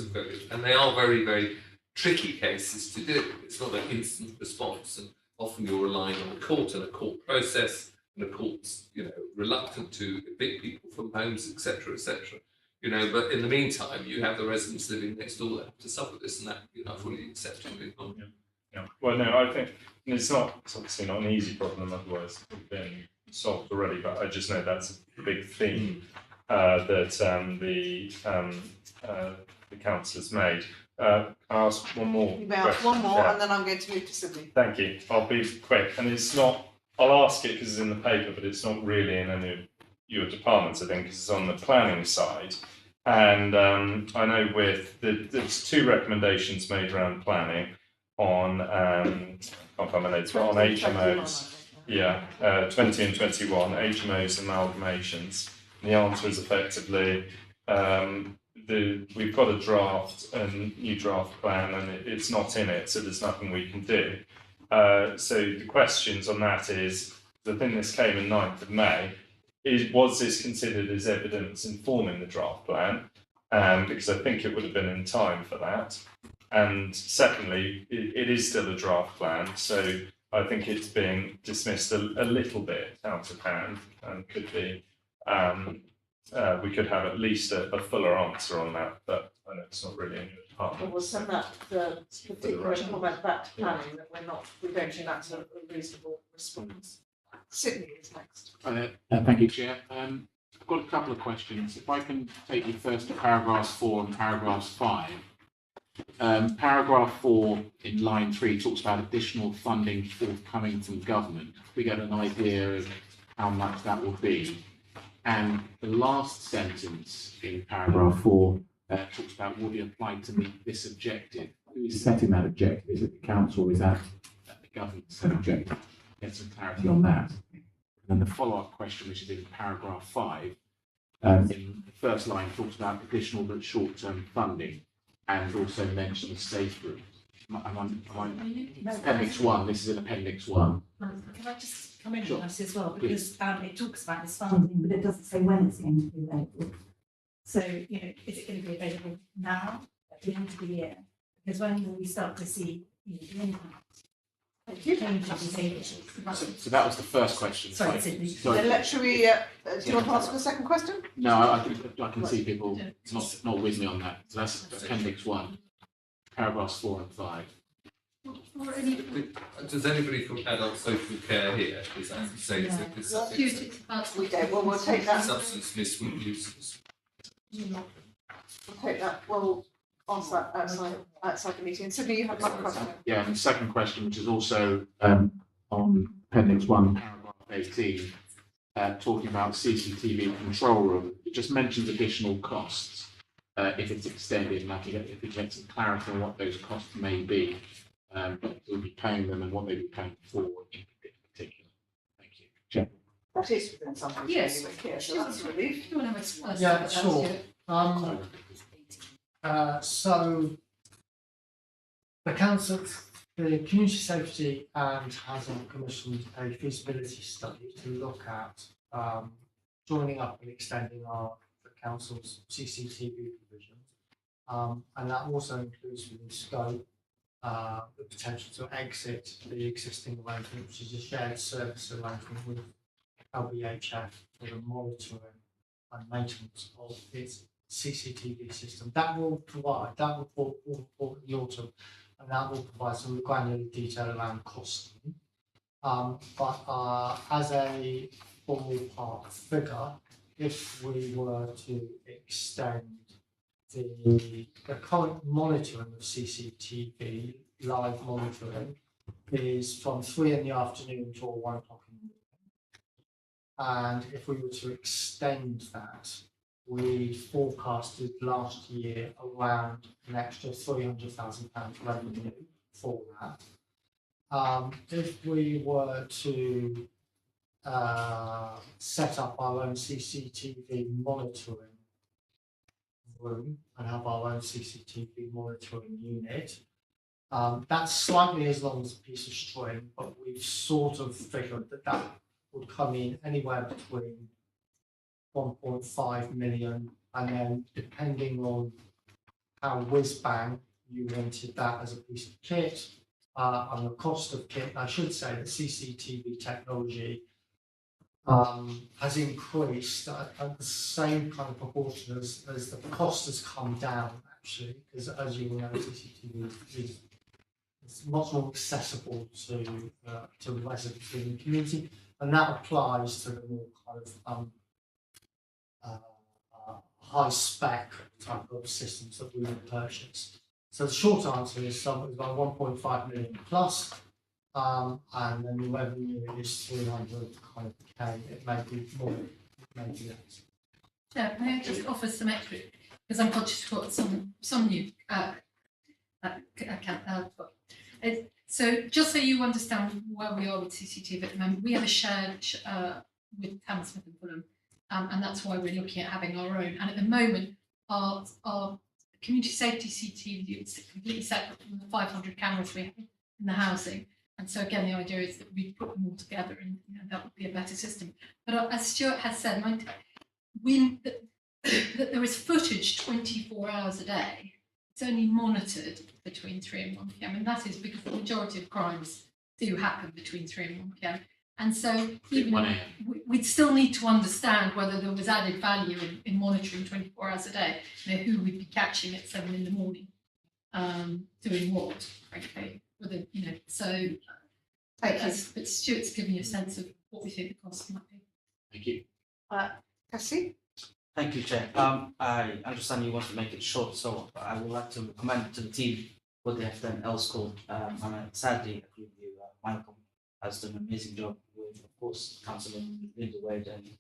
And they are very, very tricky cases to do. It's not an instant response, and often you're relying on the court and a court process, and the court's, you know, reluctant to evict people from homes, etc., etc. You know, but in the meantime, you have the residents living next door that have to suffer this, and that, you know, fully acceptable. Yeah. Well, no, I think it's obviously not an easy problem, otherwise it would have been solved already, but I just know that's a big theme that the councillors made. I'll ask one more. You may ask one more, and then I'm going to move to Sydney. Thank you. I'll be quick, and it's not. I'll ask it because it's in the paper, but it's not really in any of your departments. I think because it's on the planning side, and I know there's two recommendations made around planning on I can't find my notes, but on HMOs. Yeah, 20 and 21 HMOs amalgamations. And the answer is effectively we've got a new draft plan, and it's not in it, so there's nothing we can do. So the questions on that is, I think this came in 9th of May, was this considered as evidence informing the draft plan? Because I think it would have been in time for that. And secondly, it is still a draft plan, so I think it's being dismissed a little bit out of hand, and could be. We could have at least a fuller answer on that, but I know it's not really in your department. We'll send that the particular comment back to planning that we don't think that's a reasonable response. Sydney is next. Thank you, Chair. I've got a couple of questions. If I can take you first to paragraphs 4 and paragraphs 5. Paragraph 4 in line 3 talks about additional funding forthcoming from government. We get an idea of how much that will be. And the last sentence in paragraph 4 talks about will be applied to meet this objective. Who is setting that objective? Is it the council, or is that the government set objective? Get some clarity on that. And then the follow-up question, which is in paragraph 5, in the first line talks about additional but short-term funding, and also mentions safe rooms. Appendix 1, this is in Appendix 1. Can I just come in Sure. on this as well? Because it talks about this funding, but it doesn't say when it's going to be available. So, you know, is it going to be available now, at the end of the year? Because when will we start to see, you know, the impact? So that was the first question. Sorry, Sydney. Should we, do you want to answer the second question? No, I can see people not with me on that. So that's Appendix 1, paragraphs 4 and 5. Does anybody from adult social care here? Is that saying We don't. Well, we'll take that. Substance misuse. We'll take that. We'll answer that outside the meeting. Sydney, you have another question. Yeah, and the second question, which is also on Appendix 1, paragraph 18, talking about CCTV control room. It just mentions additional costs if it's extended, and if we get some clarity on what those costs may be, we'll be paying them and what they'll be paying for in particular. Thank you. Check. That is within something. Yes. So that's a relief. Yeah, sure. So the council, the Community Safety and Housing commissioned a feasibility study to look at joining up and extending the council's CCTV provisions. And that also includes within scope the potential to exit the existing arrangement, which is a shared service arrangement with LBHF for the monitoring and maintenance of its CCTV system. That will report in the autumn, and that will provide some granular detail around costing. But as a ballpark figure, if we were to extend the current monitoring of CCTV, live monitoring, is from 3 in the afternoon till 1 o'clock in the morning. And if we were to extend that, we forecasted last year around an extra £300,000 revenue for that. If we were to set up our own CCTV monitoring room and have our own CCTV monitoring unit, that's slightly as long as a piece of string, but we've sort of figured that that would come in anywhere between 1.5 million, and then depending on how whiz bang you wanted that as a piece of kit, and the cost of kit, I should say that CCTV technology has increased at the same kind of proportion as the cost has come down, actually, because as you will know, CCTV is much more accessible to residents in the community, and that applies to the more kind of high spec type of systems that we would purchase. So the short answer is about 1.5 million plus, and then the revenue is 300 kind of K. It may be more, it may be less. Yeah, may I just offer some extra, because I'm conscious we've got some new so just so you understand where we are with CCTV at the moment, we have a shared with Hammersmith and Fulham, and that's why we're looking at having our own. And at the moment, our community safety CCTV is completely separate from the 500 cameras we have in the housing. And so again, the idea is that we put them all together, and that would be a better system. But as Stuart has said, that there is footage 24 hours a day. It's only monitored between 3 and 1 p.m. and that is because the majority of crimes do happen between 3 and 1 p.m. And so even we'd still need to understand whether there was added value in monitoring 24 hours a day. Who we'd be catching at 7 in the morning, doing what, frankly. So but Stuart's giving you a sense of what we think the cost might be. Thank you. Cassie? Thank you, Chair. I understand you want to make it short, so I would like to commend to the team what they have done elsewhere. And I sadly agree with you. Michael has done an amazing job with, of course, Councillor Linda Wade and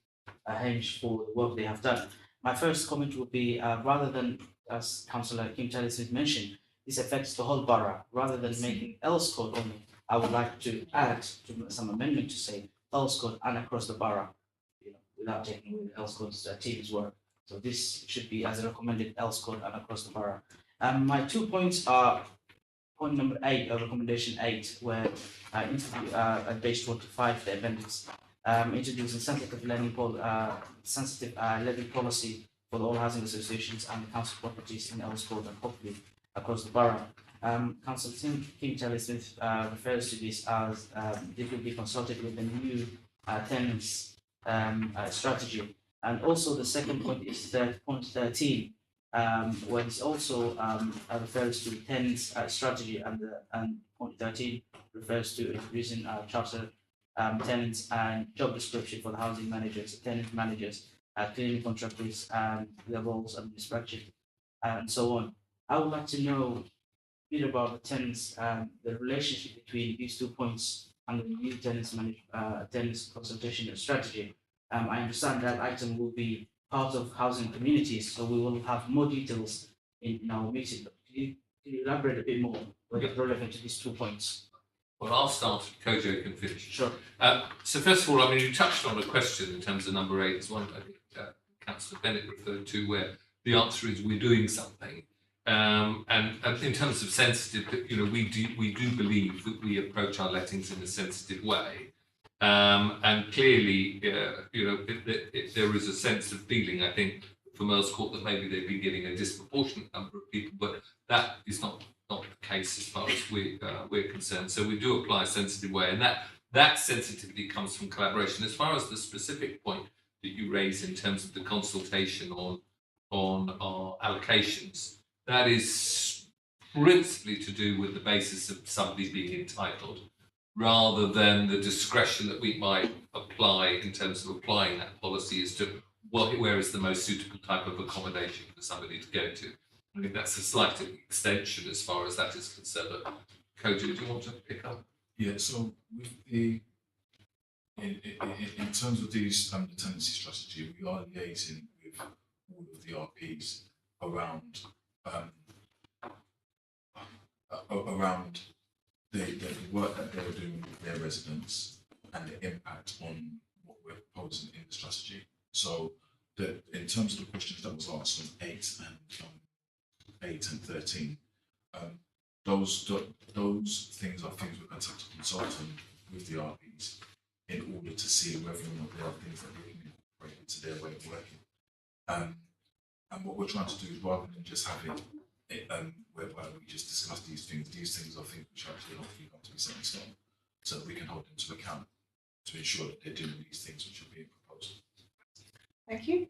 Hamish for the work they have done. My first comment would be rather than, as Councillor Kim Smith mentioned, this affects the whole borough. Rather than making Else code only, I would like to add to some amendment to say Else code and across the borough, without taking away the Else code's team's work. So this should be as a recommended Else code and across the borough. My 2 points are point number 8, recommendation 8, where at page 25, the appendix, introducing sensitive lending policy for all housing associations and the council properties in Else code and hopefully across the borough. Councillor Kim Smith refers to this as it will be consulted with the new tenants strategy. And also the second point is point 13, where this also refers to tenants strategy, and point 13 refers to introducing charter tenants and job description for the housing managers, tenant managers, cleaning contractors, their roles and inspection, and so on. I would like to know a bit about the tenants, the relationship between these 2 points and the new tenants consultation strategy. I understand that item will be part of housing communities, so we will have more details in our meeting. Can you elaborate a bit more what is relevant to these 2 points? Well, I'll start, Kojo can finish. Sure. So first of all, you touched on a question in terms of number 8, as one I think Councillor Bennett referred to, where the answer is we're doing something. And in terms of sensitive, we do believe that we approach our lettings in a sensitive way. And clearly, there is a sense of feeling, I think, from Earl's Court that maybe they've been getting a disproportionate number of people, but that is not the case as far as we're concerned. So we do apply a sensitive way, and that sensitivity comes from collaboration. As far as the specific point that you raise in terms of the consultation on our allocations, that is principally to do with the basis of somebody being entitled, rather than the discretion that we might apply in terms of applying that policy as to where is the most suitable type of accommodation for somebody to go to. I think that's a slight extension as far as that is concerned. But Kojo, do you want to pick up? Yeah, so with in terms of these the tenancy strategy, we are liaising with all of the RPs around around the work that they're doing with their residents and the impact on what we're proposing in the strategy. So in terms of the questions that was asked on 8 and 13, those things are things we're going to have to consult on with the RPs in order to see whether or not there are things that they can incorporate into their way of working. And what we're trying to do is, rather than just having whereby we just discuss these things are things which actually hopefully going to be set in stone, so that we can hold them to account to ensure that they're doing these things which are being proposed. Thank you.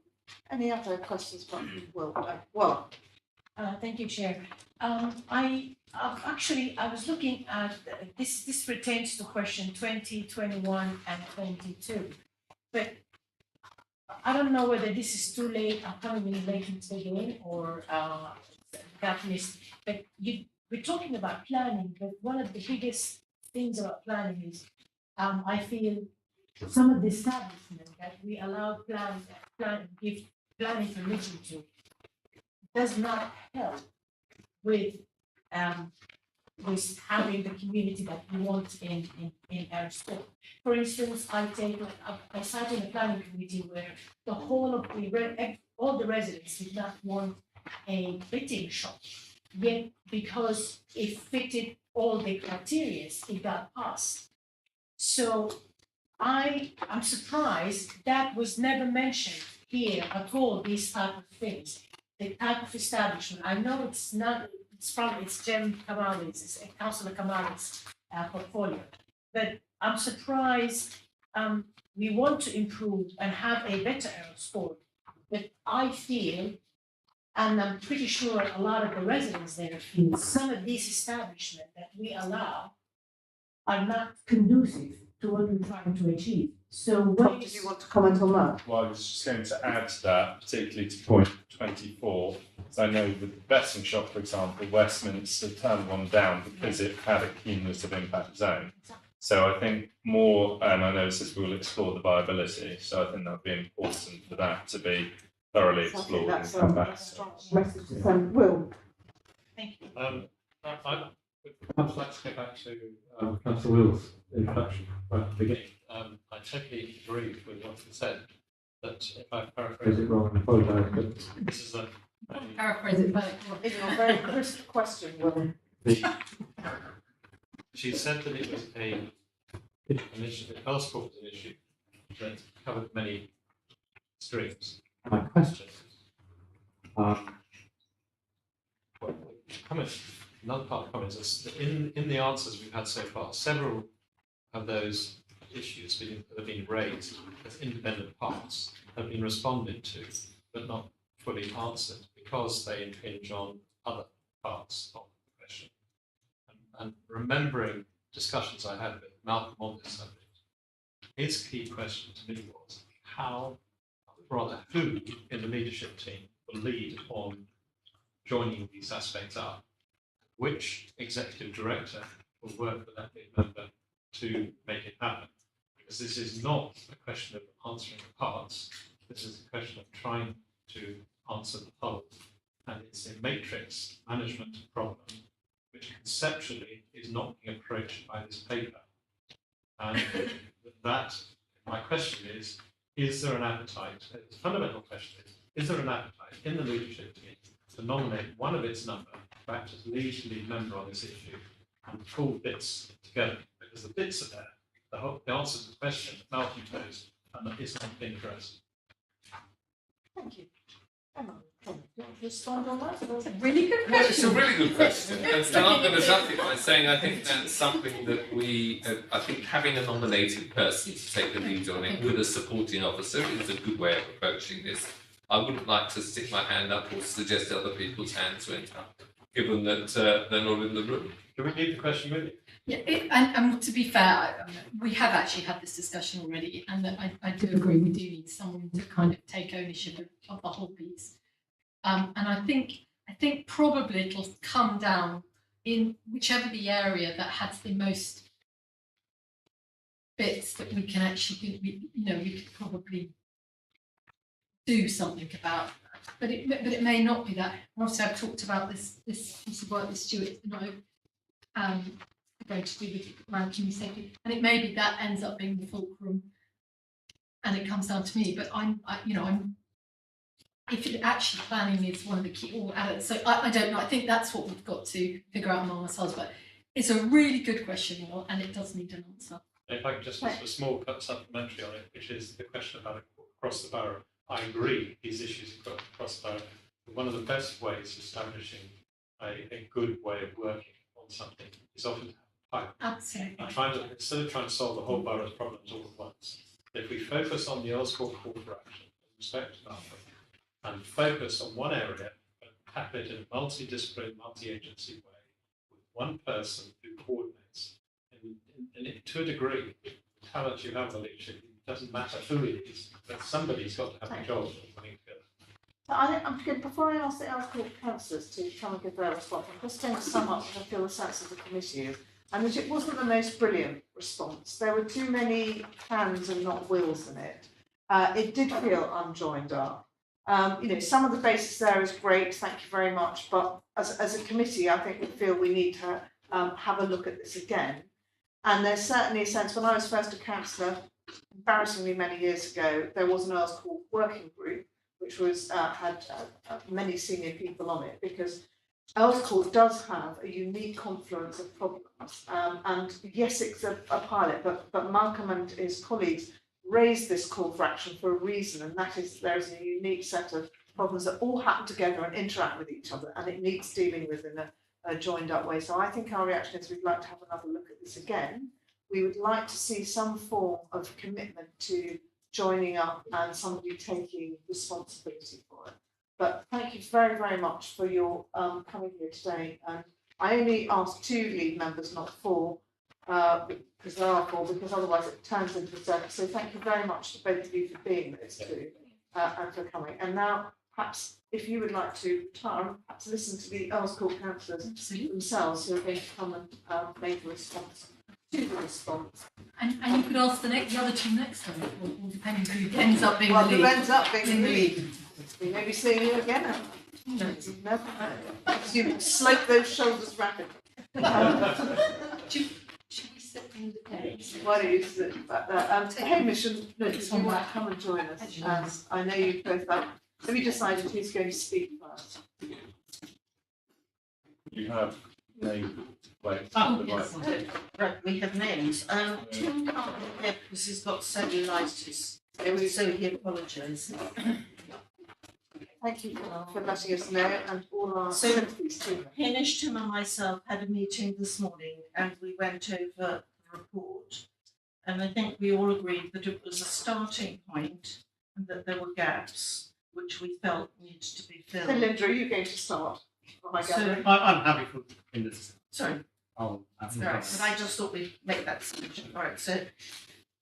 Any other questions from Will? Well, Thank you, Chair. I was looking at this pertains to question 20, 21, and 22. But I don't know whether this is too late. I'm coming in late into the game, or got missed. But we're talking about planning. But one of the biggest things about planning is, I feel some of the establishments that we allow give planning permission to does not help with having the community that we want in our school. For instance, I sat in a planning committee where the whole of all the residents did not want a fitting shop, yet because it fitted all the criteria, it got passed. So I'm surprised that was never mentioned here at all, these type of things, the type of establishment. I know it's not, it's Jem Kamali's, it's Councillor Kamali's portfolio, but I'm surprised. We want to improve and have a better sport, but I feel, and I'm pretty sure a lot of the residents there feel, some of these establishments that we allow are not conducive to what we're trying to achieve. So Tom, did you want to comment on that? Well, I was just going to add to that, particularly to point 24. So I know with the betting shop, for example, Westminster turned one down because it had a cumulative impact zone. So I think more, and I know it says we'll explore the viability, so I think that would be important for that to be thoroughly explored and come back. Message to send. Will. Thank you. I'd perhaps like to go back to Councillor Will's introduction right at the beginning. I totally agree with what you said, that if I paraphrase it wrong, I apologise, but this is a Paraphrase it back. It's a very crisp question, Will. She said that it was an issue, the Earl's Court was an issue that covered many streams. My question is, another part of the comments is that in the answers we've had so far, several of those issues that have been raised as independent parts have been responded to, but not fully answered because they impinge on other parts of the question. And remembering discussions I had with Malcolm on this subject, his key question to me was who in the leadership team will lead on joining these aspects up, which executive director will work with that member to make it happen. Because this is not a question of answering the parts, this is a question of trying to answer the whole. And it's a matrix management problem, which conceptually is not being approached by this paper. And that, my question is there an appetite? The fundamental question is there an appetite in the leadership team to nominate one of its number to act as lead member on this issue and pull bits together, because the bits are there. The answer to the question that Malcolm posed is not being addressed. Thank you. Emma, do you want to respond on that? It's a really good Well, it's a question. really good question, and I'm going to duck it by saying I think that's something that we, I think having a nominated person to take the lead on it with a supporting officer is a good way of approaching this. I wouldn't like to stick my hand up or suggest other people's hands went up, given that they're not in the room. Do we leave the question with you? Yeah, and to be fair, we have actually had this discussion already, and I do agree we do need someone to kind of take ownership of the whole piece. And I think probably it'll come down in whichever the area that has the most bits that we can actually, we could probably do something about. But it may not be that. And also, I've talked about this piece of work with Stuart and I going to do with around community safety, and it may be that ends up being the fulcrum, and it comes down to me. But I'm if it actually planning is one of the key, or so I don't know. I think that's what we've got to figure out among ourselves. But it's a really good question, and it does need an answer. If I could just a small supplementary on it, which is the question about across the borough. I agree these issues across the borough. But one of the best ways of establishing a good way of working on something is often to have a pipe. Absolutely. And instead of trying to solve the whole borough's problems all at once, if we focus on the Earls Court call for action, respect to Malcolm, and focus on one area and tap it in a multidisciplinary, multi-agency way with one person who coordinates, and to a degree, the talent you have in the leadership, it doesn't matter who it is, but somebody's got to have a job of putting together. So I'm good. Before I ask the Earls Court councillors to come and give their response, I'm just going to sum up what I feel the sense of the committee is. And that it wasn't the most brilliant response. There were too many hands and not wills in it. It did feel unjoined up. Some of the basis there is great, thank you very much. But as a committee, I think we feel we need to have a look at this again. And there's certainly a sense, when I was first a councillor, embarrassingly many years ago, there was an Earls Court working group, which was had many senior people on it, because Earls Court does have a unique confluence of problems. And yes, it's a pilot, but Malcolm and his colleagues raised this call for action for a reason, and that is there is a unique set of problems that all happen together and interact with each other, and it needs dealing with in a joined up way. So I think our reaction is we'd like to have another look at this again. We would like to see some form of commitment to joining up and somebody taking responsibility for it. But thank you very, very much for your coming here today. And I only asked 2 lead members, not 4, because there are 4, because otherwise it turns into a circus. So thank you very much to both of you for being those 2 and for coming. And now, perhaps, if you would like to retire, perhaps listen to the Earls Court councillors themselves who are going to come and make a response to the response. And you could ask the other 2 next time, or depending who ends up being the lead. lead. Who ends up being the lead. We may be seeing you again. No. You slope those shoulders rapidly. Should we sit in the place? Why don't you sit back there? Hamish and Liz, you want to come and join us? As I know you both have. Have you decided who's going to speak first? You have named Right, we have names. Tim can't be here because he's got cellulitis, so he apologises. Thank you for letting us know, and all our So, sympathies to them. Hamish, Tim and myself had a meeting this morning and we went over the report. And I think we all agreed that it was a starting point and that there were gaps which we felt needed to be filled. So Linda, are you going to start? I'm happy for Linda to start. Sorry. Oh, Right, but I just thought we'd make that distinction. All right, so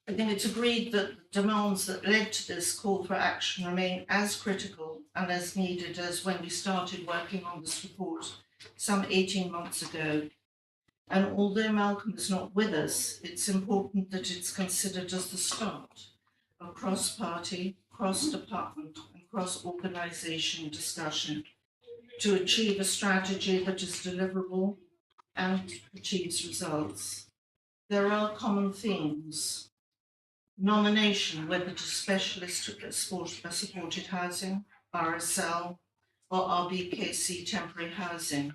I think it's agreed that the demands that led to this call for action remain as critical and as needed as when we started working on this report some 18 months ago. And although Malcolm is not with us, it's important that it's considered as the start of cross-party, cross-department and cross-organisation discussion to achieve a strategy that is deliverable and achieves results. There are common themes. Nomination, whether to specialist supported housing, RSL, or RBKC temporary housing,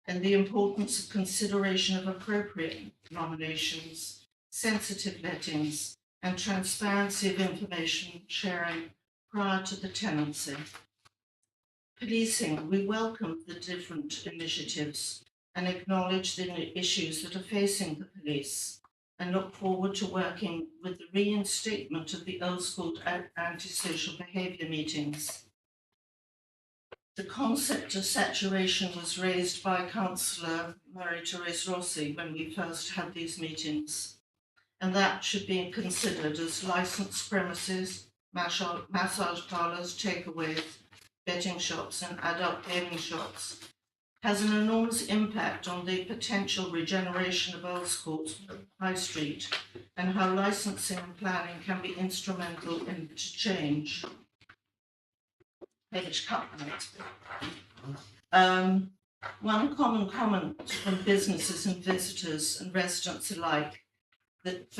and the importance of consideration of appropriate nominations, sensitive lettings, and transparency of information sharing prior to the tenancy. Policing, we welcome the different initiatives and acknowledge the issues that are facing the police and look forward to working with the reinstatement of the old school antisocial behaviour meetings. The concept of saturation was raised by Councillor Marie-Therese Rossi when we first had these meetings, and that should be considered as licensed premises, massage parlours, takeaways, betting shops and adult gaming shops has an enormous impact on the potential regeneration of Earls Court High Street and how licensing and planning can be instrumental in to change. Page cut next. One common comment from businesses and visitors and residents alike that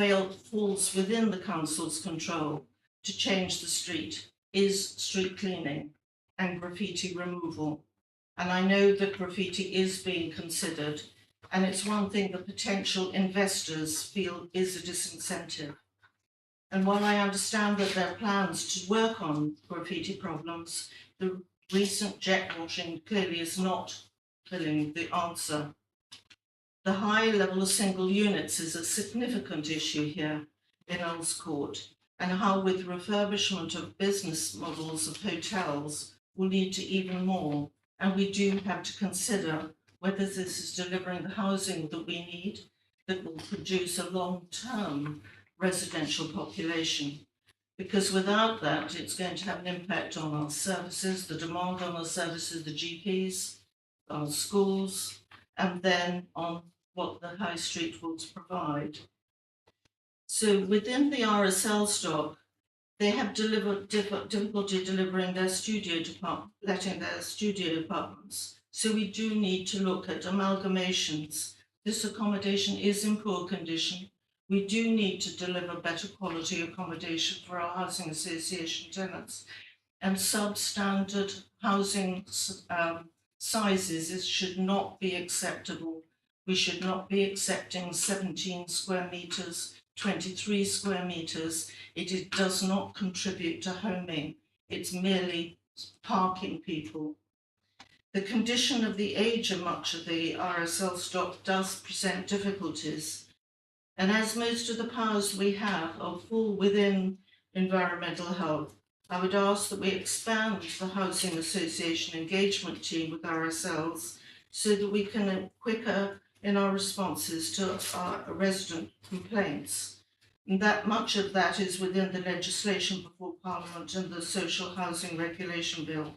falls within the council's control to change the street is street cleaning and graffiti removal. And I know that graffiti is being considered, and it's one thing that potential investors feel is a disincentive. And while I understand that there are plans to work on graffiti problems, the recent jet washing clearly is not filling the answer. The high level of single units is a significant issue here in Earls Court, and how with refurbishment of business models of hotels will lead to even more. And we do have to consider whether this is delivering the housing that we need that will produce a long-term residential population. Because without that, it's going to have an impact on our services, the demand on our services, the GPs, our schools, and then on what the high street will provide. So within the RSL stock, they have difficulty delivering their letting their studio apartments. So we do need to look at amalgamations. This accommodation is in poor condition. We do need to deliver better quality accommodation for our housing association tenants. And substandard housing sizes should not be acceptable. We should not be accepting 17 square metres, 23 square metres. It does not contribute to homing. It's merely parking people. The condition of the age of much of the RSL stock does present difficulties. And as most of the powers we have fall within environmental health, I would ask that we expand the Housing Association engagement team with RSLs so that we can quicker in our responses to our resident complaints. And that much of that is within the legislation before Parliament and the Social Housing Regulation Bill.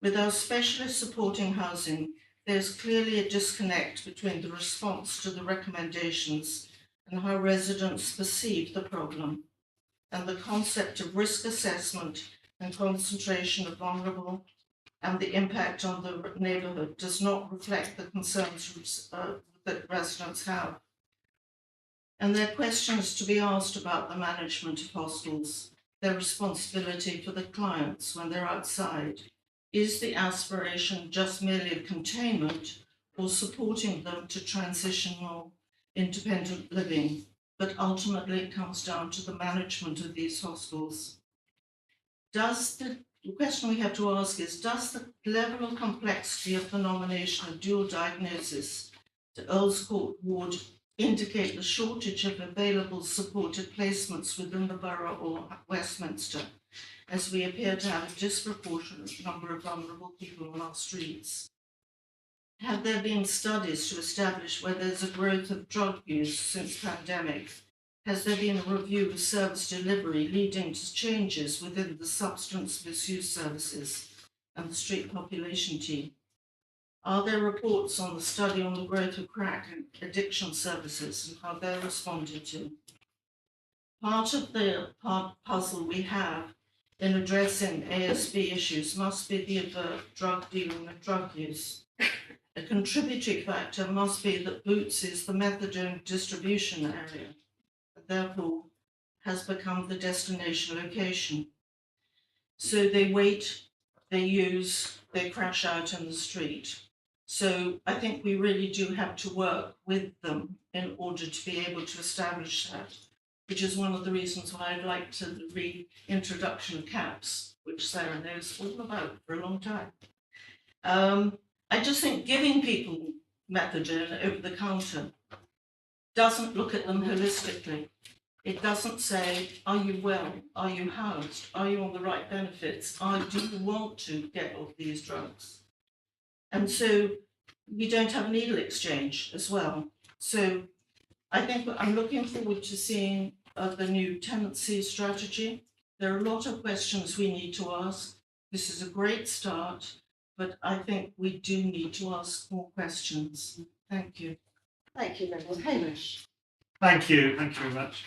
With our specialists supporting housing, there's clearly a disconnect between the response to the recommendations and how residents perceive the problem, and the concept of risk assessment and concentration of vulnerable and the impact on the neighbourhood does not reflect the concerns that residents have. And there are questions to be asked about the management of hostels, their responsibility for the clients when they're outside. Is the aspiration just merely of containment or supporting them to transitional independent living? But ultimately it comes down to the management of these hostels. The question we have to ask is, does the level of complexity of the nomination of dual diagnosis to Earls Court ward indicate the shortage of available supported placements within the borough or Westminster, as we appear to have a disproportionate number of vulnerable people on our streets? Have there been studies to establish where there's a growth of drug use since pandemic? Has there been a review of service delivery leading to changes within the substance misuse services and the street population team? Are there reports on the study on the growth of crack and addiction services and how they're responded to? Part of the puzzle we have in addressing ASB issues must be the overt drug dealing and drug use. A contributory factor must be that Boots is the methadone distribution area, and therefore has become the destination location. So they they crash out in the street. So I think we really do have to work with them in order to be able to establish that, which is one of the reasons why I'd like to the reintroduction of caps, which Sarah knows all about for a long time. I just think giving people methadone over the counter doesn't look at them holistically. It doesn't say, are you well? Are you housed? Are you on the right benefits? Do you want to get off these drugs? And so we don't have needle exchange as well. So I think I'm looking forward to seeing the new tenancy strategy. There are a lot of questions we need to ask. This is a great start, but I think we do need to ask more questions. Thank you. Thank you, Linda. Hamish. Thank you very much.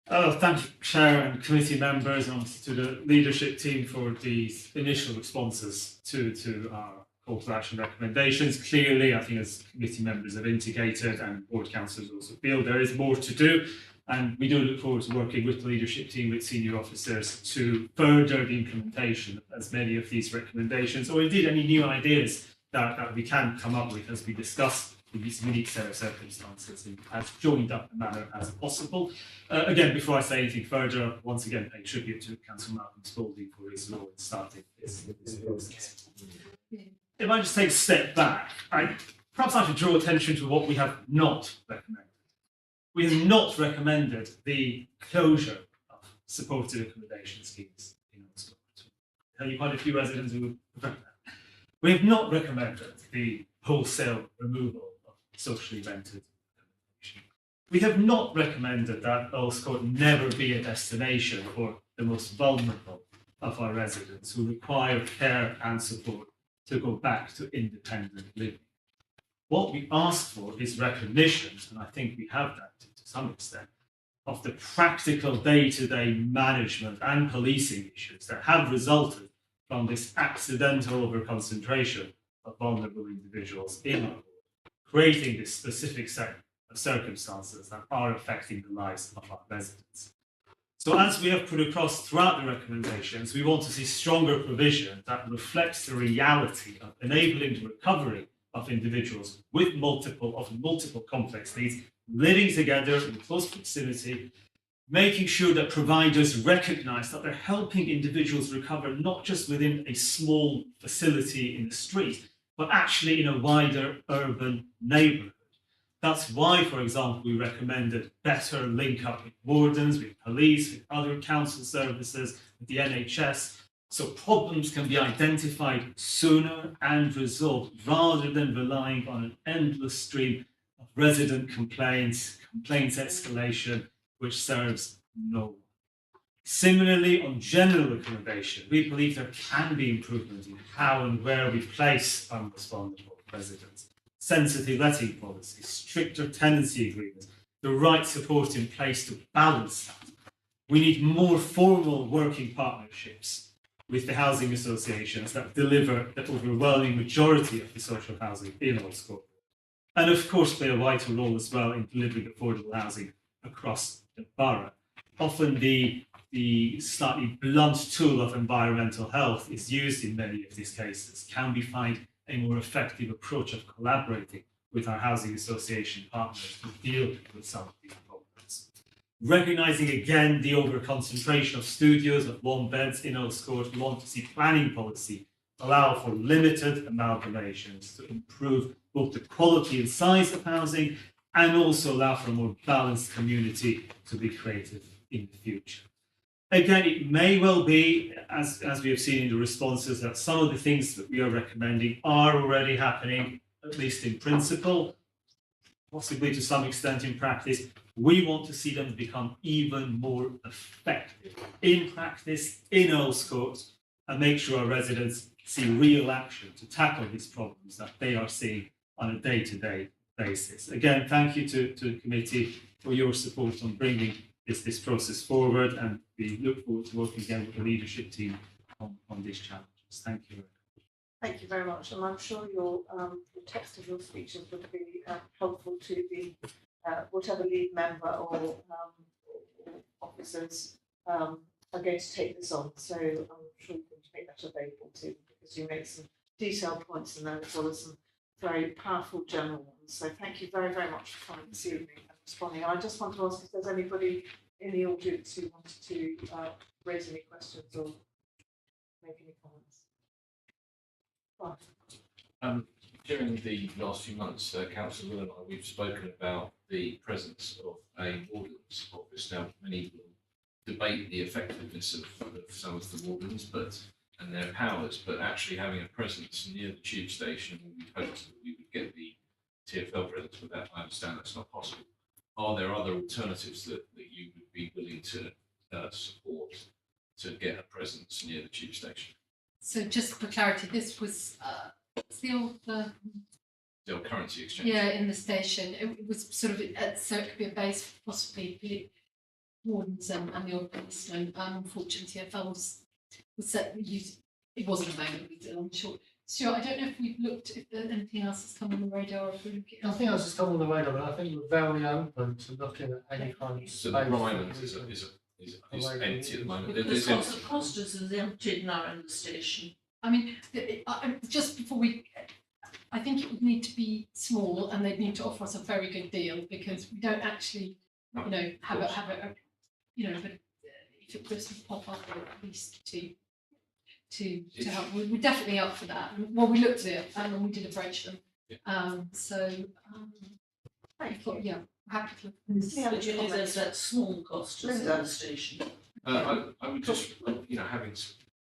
Thank you, Chair and committee members, and to the leadership team for these initial responses to our call to action recommendations. Clearly, I think as committee members have indicated and board councillors also feel, there is more to do, and we do look forward to working with the leadership team, with senior officers, to further the implementation of as many of these recommendations, or indeed any new ideas that we can come up with as we discuss in these unique set of circumstances in as joined up a manner as possible. Again, before I say anything further, once again pay tribute to Councillor Malcolm Spalding for his role in starting this process. If I just take a step back, perhaps I should draw attention to what we have not recommended. We have not recommended the closure of supported accommodation schemes in Oxford. There are quite a few residents who would prefer that. We have not recommended the wholesale removal of socially rented accommodation. We have not recommended that Earls Court never be a destination for the most vulnerable of our residents who require care and support to go back to independent living. What we ask for is recognition, and I think we have that to some extent, of the practical day-to-day management and policing issues that have resulted from this accidental overconcentration of vulnerable individuals in our ward, creating this specific set of circumstances that are affecting the lives of our residents. So as we have put across throughout the recommendations, we want to see stronger provision that reflects the reality of enabling the recovery of individuals with often multiple complex needs, living together in close proximity, making sure that providers recognise that they're helping individuals recover not just within a small facility in the street, but actually in a wider urban neighbourhood. That's why, for example, we recommended better link up with wardens, with police, with other council services, with the NHS, so problems can be identified sooner and resolved rather than relying on an endless stream of resident complaints escalation, which serves no one. Similarly, on general accommodation, we believe there can be improvement in how and where we place unrespondable residents. Sensitive letting policies, stricter tenancy agreements, the right support in place to balance that. We need more formal working partnerships with the housing associations that deliver the overwhelming majority of the social housing in Earls Court. And of course play a vital role as well in delivering affordable housing across the borough. Often the slightly blunt tool of environmental health is used in many of these cases. Can we find a more effective approach of collaborating with our housing association partners to deal with some of these problems? Recognising again the overconcentration of studios of one beds in Earls Court, we want to see planning policy allow for limited amalgamations to improve both the quality and size of housing and also allow for a more balanced community to be created in the future. Again, it may well be, as we have seen in the responses, that some of the things that we are recommending are already happening, at least in principle, possibly to some extent in practice. We want to see them become even more effective in practice, in Earls Court, and make sure our residents see real action to tackle these problems that they are seeing on a day-to-day basis. Again, thank you to the committee for your support on bringing this process forward, and we look forward to working again with the leadership team on these challenges. Thank you. Thank you very much, and I'm sure the text of your speeches would be helpful to the whatever lead member or officers are going to take this on. So I'm sure you're going to make that available to them because you make some detailed points in there as well as some very powerful general ones. So thank you very, very much for coming this evening and responding. And I just want to ask if there's anybody in the audience who wanted to raise any questions or make any comments. Right. During the last few months, Councillor Will and I, we've spoken about the presence of a warden's office. Now, many will debate the effectiveness of some of the wardens, and their powers, but actually having a presence near the tube station, we hoped that we would get the TfL presence, but that I understand that's not possible. Are there other alternatives that you would be willing to support to get a presence near the tube station? So just for clarity, this was what's the old The old currency exchange. yeah, in the station. It was sort of so it could be a base for possibly wardens and the odd policemen. Unfortunately, TfL was certainly used. It wasn't available. I'm sure. Stuart, I don't know if we've looked if there's anything else that's come on the radar. Or if we're looking at Nothing else has come on the radar, but I think we're very open to looking at any kind of So the space Ryland that we is can- empty at the moment. Because Costas is empty now in the station. I mean, just before we, I think it would need to be small, and they'd need to offer us a very good deal because we don't actually, you know, have a you know, but if it was to pop up or at least to help, we're definitely up for that. Well, we looked at it and we did approach them. Yeah, happy to. But you know, there's that small Costas in the station. I would just, you know, having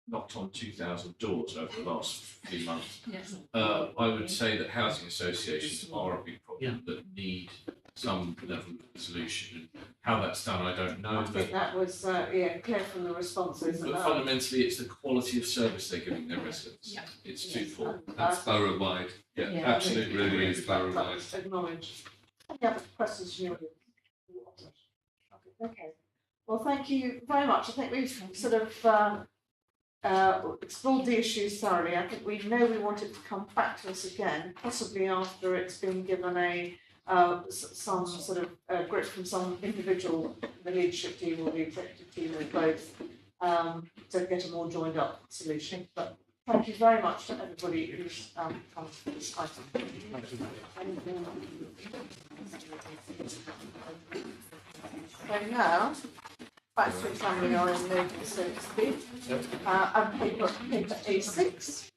knocked on 2,000 doors over the last few months, Yes. I would say that housing associations are a big problem that need some level of solution. How that's done, I don't know. I think that was clear from the responses. But fundamentally, it's the quality of service they're giving their residents. Yeah. It's twofold. That's borough wide. Yeah, absolutely, really is borough wide. Acknowledged. Any other questions from the audience? Okay. Well, thank you very much. I think we've sort of explored the issues thoroughly. I think we know we want it to come back to us again, possibly after it's been given some sort of grip from some individual, the leadership team or the executive team or both, to get a more joined up solution. But thank you very much to everybody who's come to this item. So now, back to examining our own notice, so to speak. And paper A6.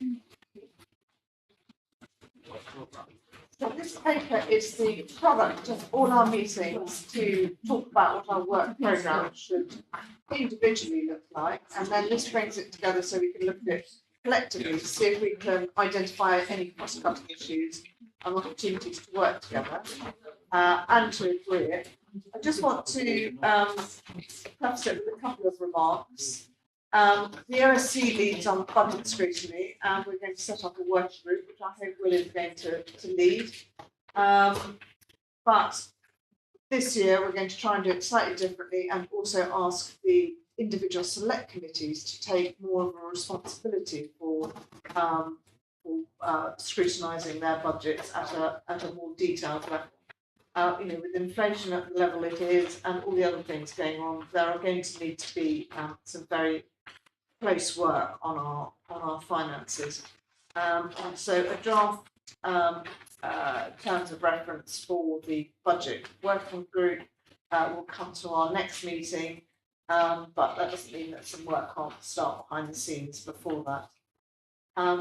So this paper is the product of all our meetings to talk about what our work programme should individually look like, and then this brings it together so we can look at it collectively to see if we can identify any cross-cutting issues and opportunities to work together and to agree it. I just want to preface it with a couple of remarks. The OSC leads on budget scrutiny, and we're going to set up a working group, which I hope Will is going to lead. But this year, we're going to try and do it slightly differently and also ask the individual select committees to take more of a responsibility for scrutinising their budgets at a more detailed level. You know, with inflation at the level it is and all the other things going on, there are going to need to be some very close work on our finances. And so a draft terms of reference for the budget working group will come to our next meeting, but that doesn't mean that some work can't start behind the scenes before that.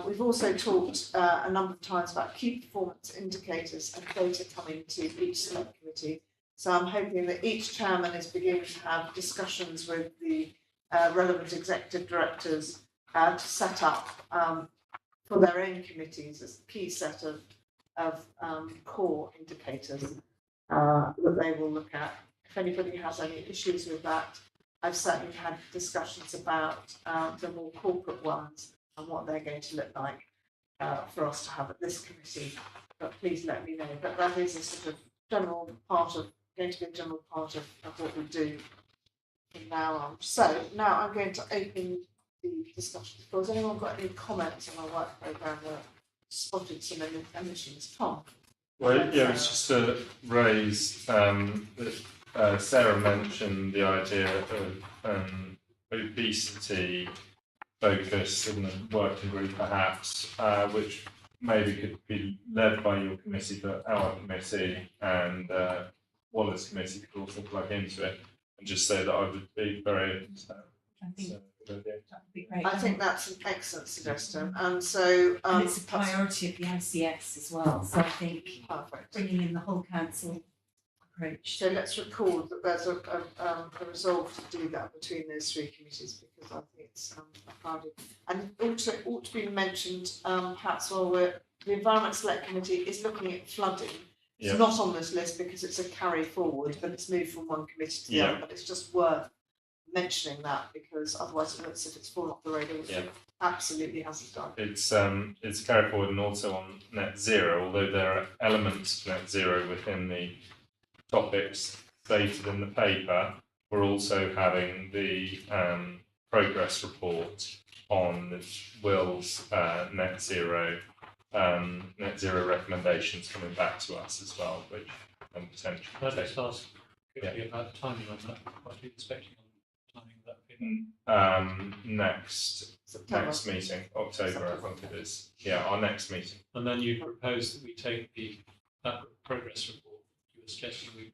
We've also talked a number of times about key performance indicators and data coming to each select committee. So I'm hoping that each chairman is beginning to have discussions with the relevant executive directors to set up for their own committees as a key set of core indicators that they will look at. If anybody has any issues with that, I've certainly had discussions about the more corporate ones and what they're going to look like for us to have at this committee. But please let me know. But that is a sort of general part of, going to be a general part of what we do from now on. So now I'm going to open the discussion. Has anyone got any comments on our work programme that spotted some omissions? Tom? Well, yeah, it's just to raise that Sarah mentioned the idea of obesity focus in the working group perhaps, which maybe could be led by your committee, but our committee and Wallace committee could also plug into it and just say that I would be very open to that. I think So, good idea. that would be great. I think that's an excellent suggestion, and so And it's a priority of the ICS as well, so I think perfect. bringing in the whole council approach. So let's record that there's a resolve to do that between those three committees, because I think it's crowded. And also it ought to be mentioned, perhaps while the Environment Select Committee is looking at flooding. It's Yeah. not on this list because it's a carry forward, but it's moved from one committee to the Yeah. other, but it's just worth mentioning that because otherwise it looks as if it's fallen off the radar, which it absolutely hasn't done. It's carried forward and also on net zero, although there are elements of net zero within the topics stated in the paper. We're also having the progress report on Will's net zero recommendations coming back to us as well, which potentially. Can I just ask quickly about the timing on that? What are you expecting on the timing of that? Next meeting, October, I think it is. Yeah, our next meeting. And then you propose that we take that progress report. You were suggesting we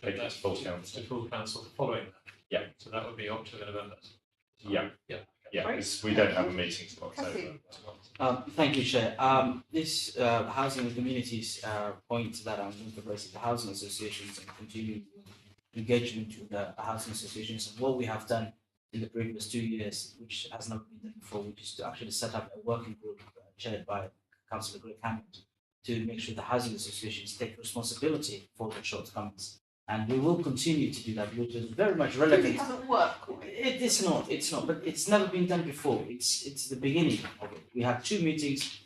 Take it to full council. To full council following that. Yeah. So that would be October, November. Yeah. Yeah. Yeah, because we don't have a meeting till October. Thank you, Chair. This housing and communities point that I'm going to raise the housing associations and continue engagement with the housing associations. And what we have done in the previous 2 years, which has not been done before, which is to actually set up a working group chaired by Councillor Greg Hammond to make sure the housing associations take responsibility for the shortcomings. And we will continue to do that, which is very much relevant. It hasn't worked. It's not, but it's never been done before. It's the beginning of it. We have 2 meetings.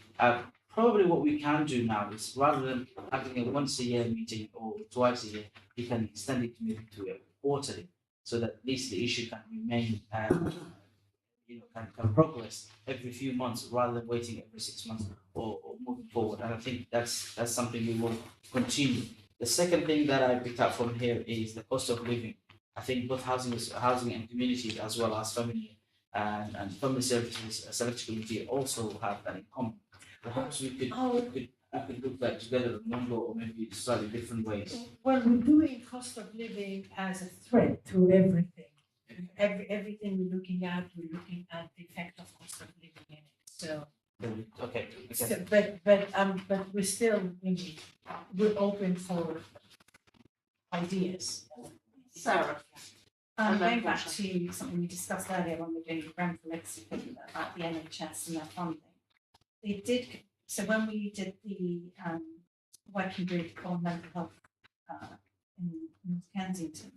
Probably what we can do now is rather than having a once a year meeting or twice a year, we can extend it maybe to a quarterly, so that at least the issue can remain, can progress every few months rather than waiting every 6 months or moving forward. And I think that's something we will continue. The second thing that I picked up from here is the cost of living. I think both housing and communities, as well as family and family services select committee, also have that in common. Perhaps we could look that together a number or maybe slightly different ways. Well, we're doing cost of living as a threat to everything. Everything we're looking at the effect of cost of living in it. So. Okay. So, but we're still we're open for ideas. Sarah. Going back to something we discussed earlier when we were doing the grant for legacy about the NHS and their funding. They did, so when we did the working group on mental health in North Kensington,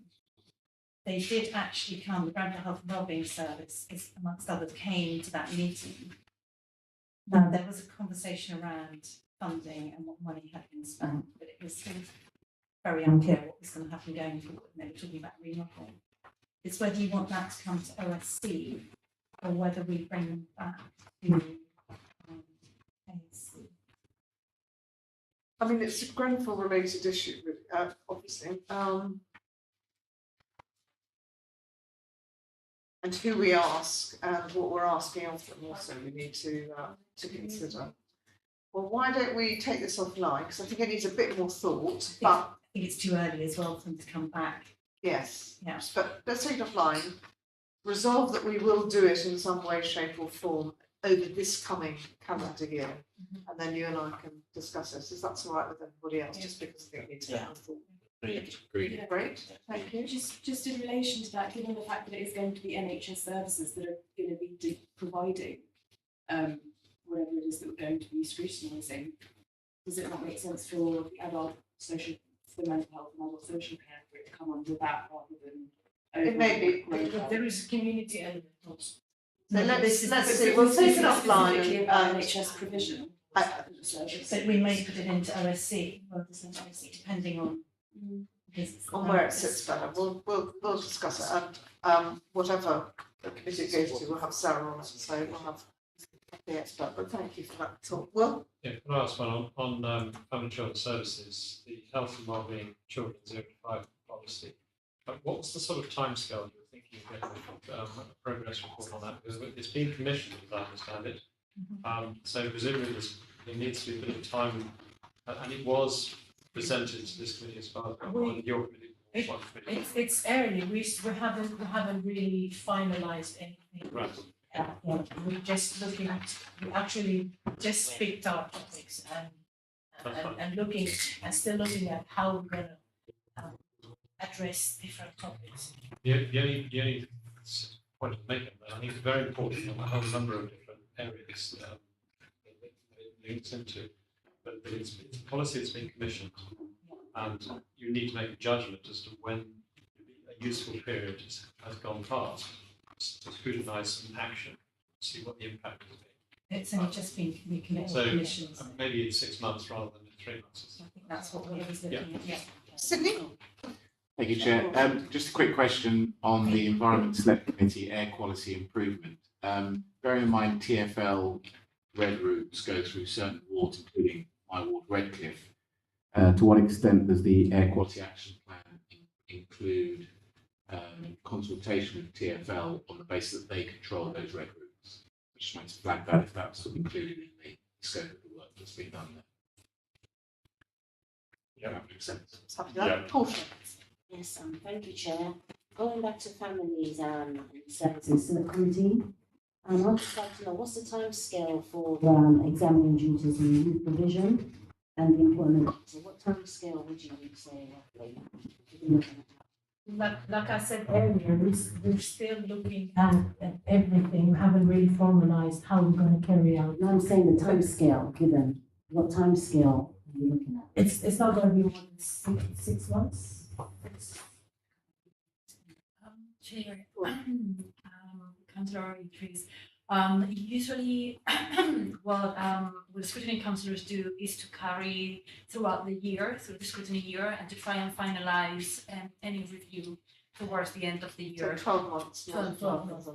they did actually come, the Mental Health and Wellbeing Service, amongst others, came to that meeting. Now, there was a conversation around funding and what money had been spent, but it was still very unclear what was going to happen going forward. And they were talking about remodel. It's whether you want that to come to OSC or whether we bring them back to ASC. I mean, it's a Grenfell related issue, obviously. And who we ask and what we're asking of them also we need to consider. Well, why don't we take this offline? Because I think it needs a bit more thought, but I think it's too early as well for them to come back. yes. Yeah. But let's take it offline. Resolve that we will do it in some way, shape or form over this coming calendar year. And then you and I can discuss this. If that's all right with everybody else, just because I think we need to have a thought. Agreed. Great, thank you. Just in relation to that, given the fact that it is going to be NHS services that are going to be providing whatever it is that we're going to be scrutinising, does it not make sense for the adult social, for the mental health and adult social care for it to come under that rather than? It may be. But there is a community element also. So let's see, we'll take it offline Specifically about NHS provision. But we may put it into OSC, well, there's an OSC, depending on. On where it sits better, we'll discuss it, and whatever the committee goes to, we'll have Sarah on it, so we'll have the expert, but thank you for that talk. Will? Yeah, can I ask one on family and children services, the health and wellbeing children 0 to 5 policy? What was the sort of timescale you were thinking again with a progress report on that, because it's been commissioned, as I understand it. So presumably there needs to be a bit of time, and it was presented to this committee as far as your committee. It's early. We haven't really finalised anything. Right. Yeah, we're just looking at, we actually just picked our topics and looking and still looking at how we're going to address different topics. The only point of making that I think it's very important on a whole number of different areas that it links into, but it's a policy that's been commissioned, and you need to make a judgment as to when a useful period has gone past to scrutinise some action, see what the impact will be. It's only just been commissioned. So maybe it's 6 months rather than 3 months. I think that's what we're looking at. Yeah. Sydney? Thank you, Chair. Just a quick question on the Environment Select Committee air quality improvement. Bearing in mind TfL red routes go through certain wards, including my ward, Redcliffe. To what extent does the air quality action plan include consultation with TfL on the basis that they control those red routes? I just wanted to flag that if that's included in the scope of the work that's been done there. Yeah, that makes sense. Portia. Yes, thank you, Chair. Going back to families services to the committee, I'd just like to know what's the timescale for examining duties in youth provision and the employment. So what timescale would you say roughly? Like I said earlier, we're still looking at everything. We haven't really formalised how we're going to carry out. No, I'm saying the timescale given. What timescale are you looking at? It's not going to be more than 6 months. Chair, Councillor Idris, usually what the scrutiny councillors do is to carry throughout the year, through the scrutiny year, and to try and finalise any review towards the end of the year. So 12 months. 12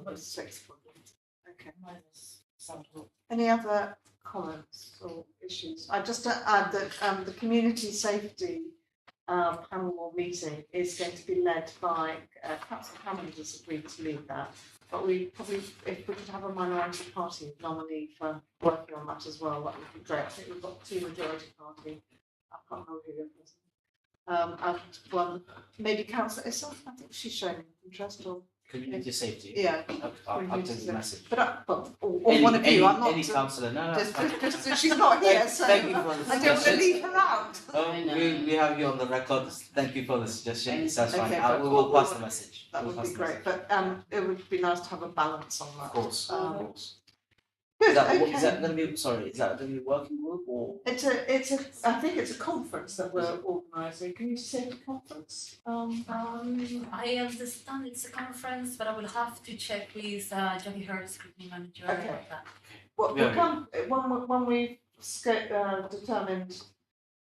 months. 6 months. Okay. Any other comments or issues? I just add that the community safety panel or meeting is going to be led by Councillor Hammond has agreed to lead that. But we probably, if we could have a minority party nominee for working on that as well, that would be great. I think we've got 2 majority party. I can't remember who the other is. And one, maybe Councillor Issa. I think she's showing interest. Or community safety. Yeah. I'll take the message. But or one of you. I'm not any councillor. No, just she's not here, so thank you for the I don't want to leave her out. We have you on the record. Thank you for the suggestion. That's fine. Okay, We will pass the message. That would be great. But it would be nice to have a balance on that. Of course. Of course. Good. Is that going to be? Sorry, is that going to be a working group or? It's a. I think it's a conference that we're organising. Can you say the conference? I understand it's a conference, but I will have to check with Jackie Hurd, scrutiny manager. Okay. About that. Well, when we've determined,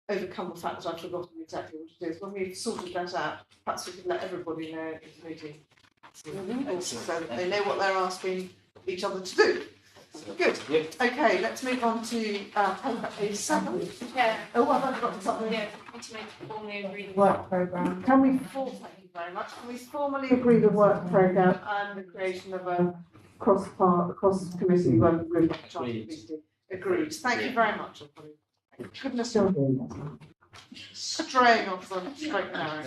overcome the fact that I've forgotten exactly what it is, when we've sorted that out, perhaps we can let everybody know in the meeting, so that they know what they're asking each other to do. Good. Okay, let's move on to paper A7. Yeah. Oh, I've got something. Yeah, to make formally agree the Work programme. Thank you very much. Can we formally agree the work programme and the creation of a cross committee working group on child Agreed. Thank you very much. Goodness, you're here. Straying off the straight and narrow.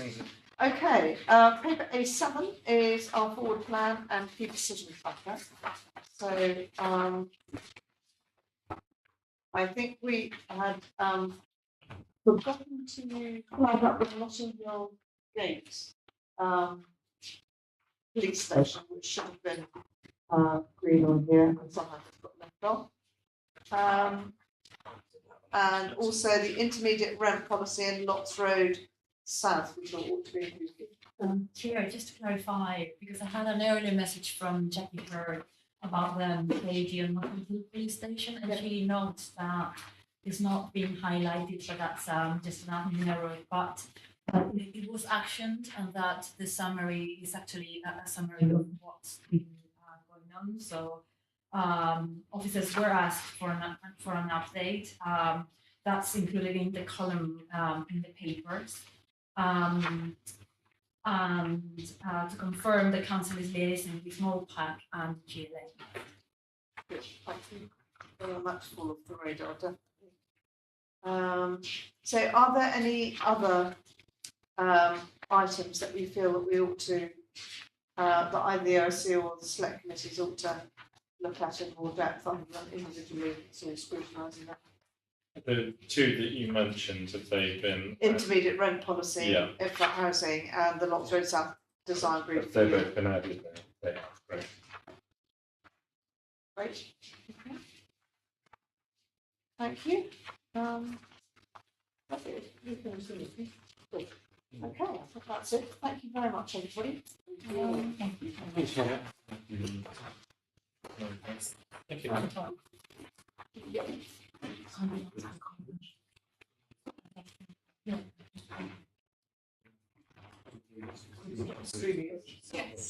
Okay, paper A7 is our forward plan and key decision factor. So I think we had forgotten to flag up the Notting Hill Gate police station, which should have been green on here and somehow it's got left off. And also the intermediate rent policy in Lotts Road South, which ought to be included. Chair, just to clarify, because I had an earlier message from Jackie Hurd about the lady on Notting Hill Police Station, and she notes that it's not being highlighted, so that's just an admin error, but it was actioned, and that the summary is actually a summary of what's been going on. So officers were asked for an update. That's included in the column in the papers. and to confirm the council is liaising with MOPAC and GLA. Good, thank you. Well, that's full of the radar, definitely. So are there any other items that we feel that we ought to, that either the OSC or the select committees ought to look at in more depth other than individually sort of scrutinising that? The two that you mentioned, have they been? Intermediate rent policy, Yeah. flat housing, and the Locks Road South design brief. They've both been added now. They have, great. Great. Okay. Thank you. That's it. You can assume it. Good. Okay, I think that's it. Thank you very much, everybody. Thank you. Thank you. Yeah. Yes.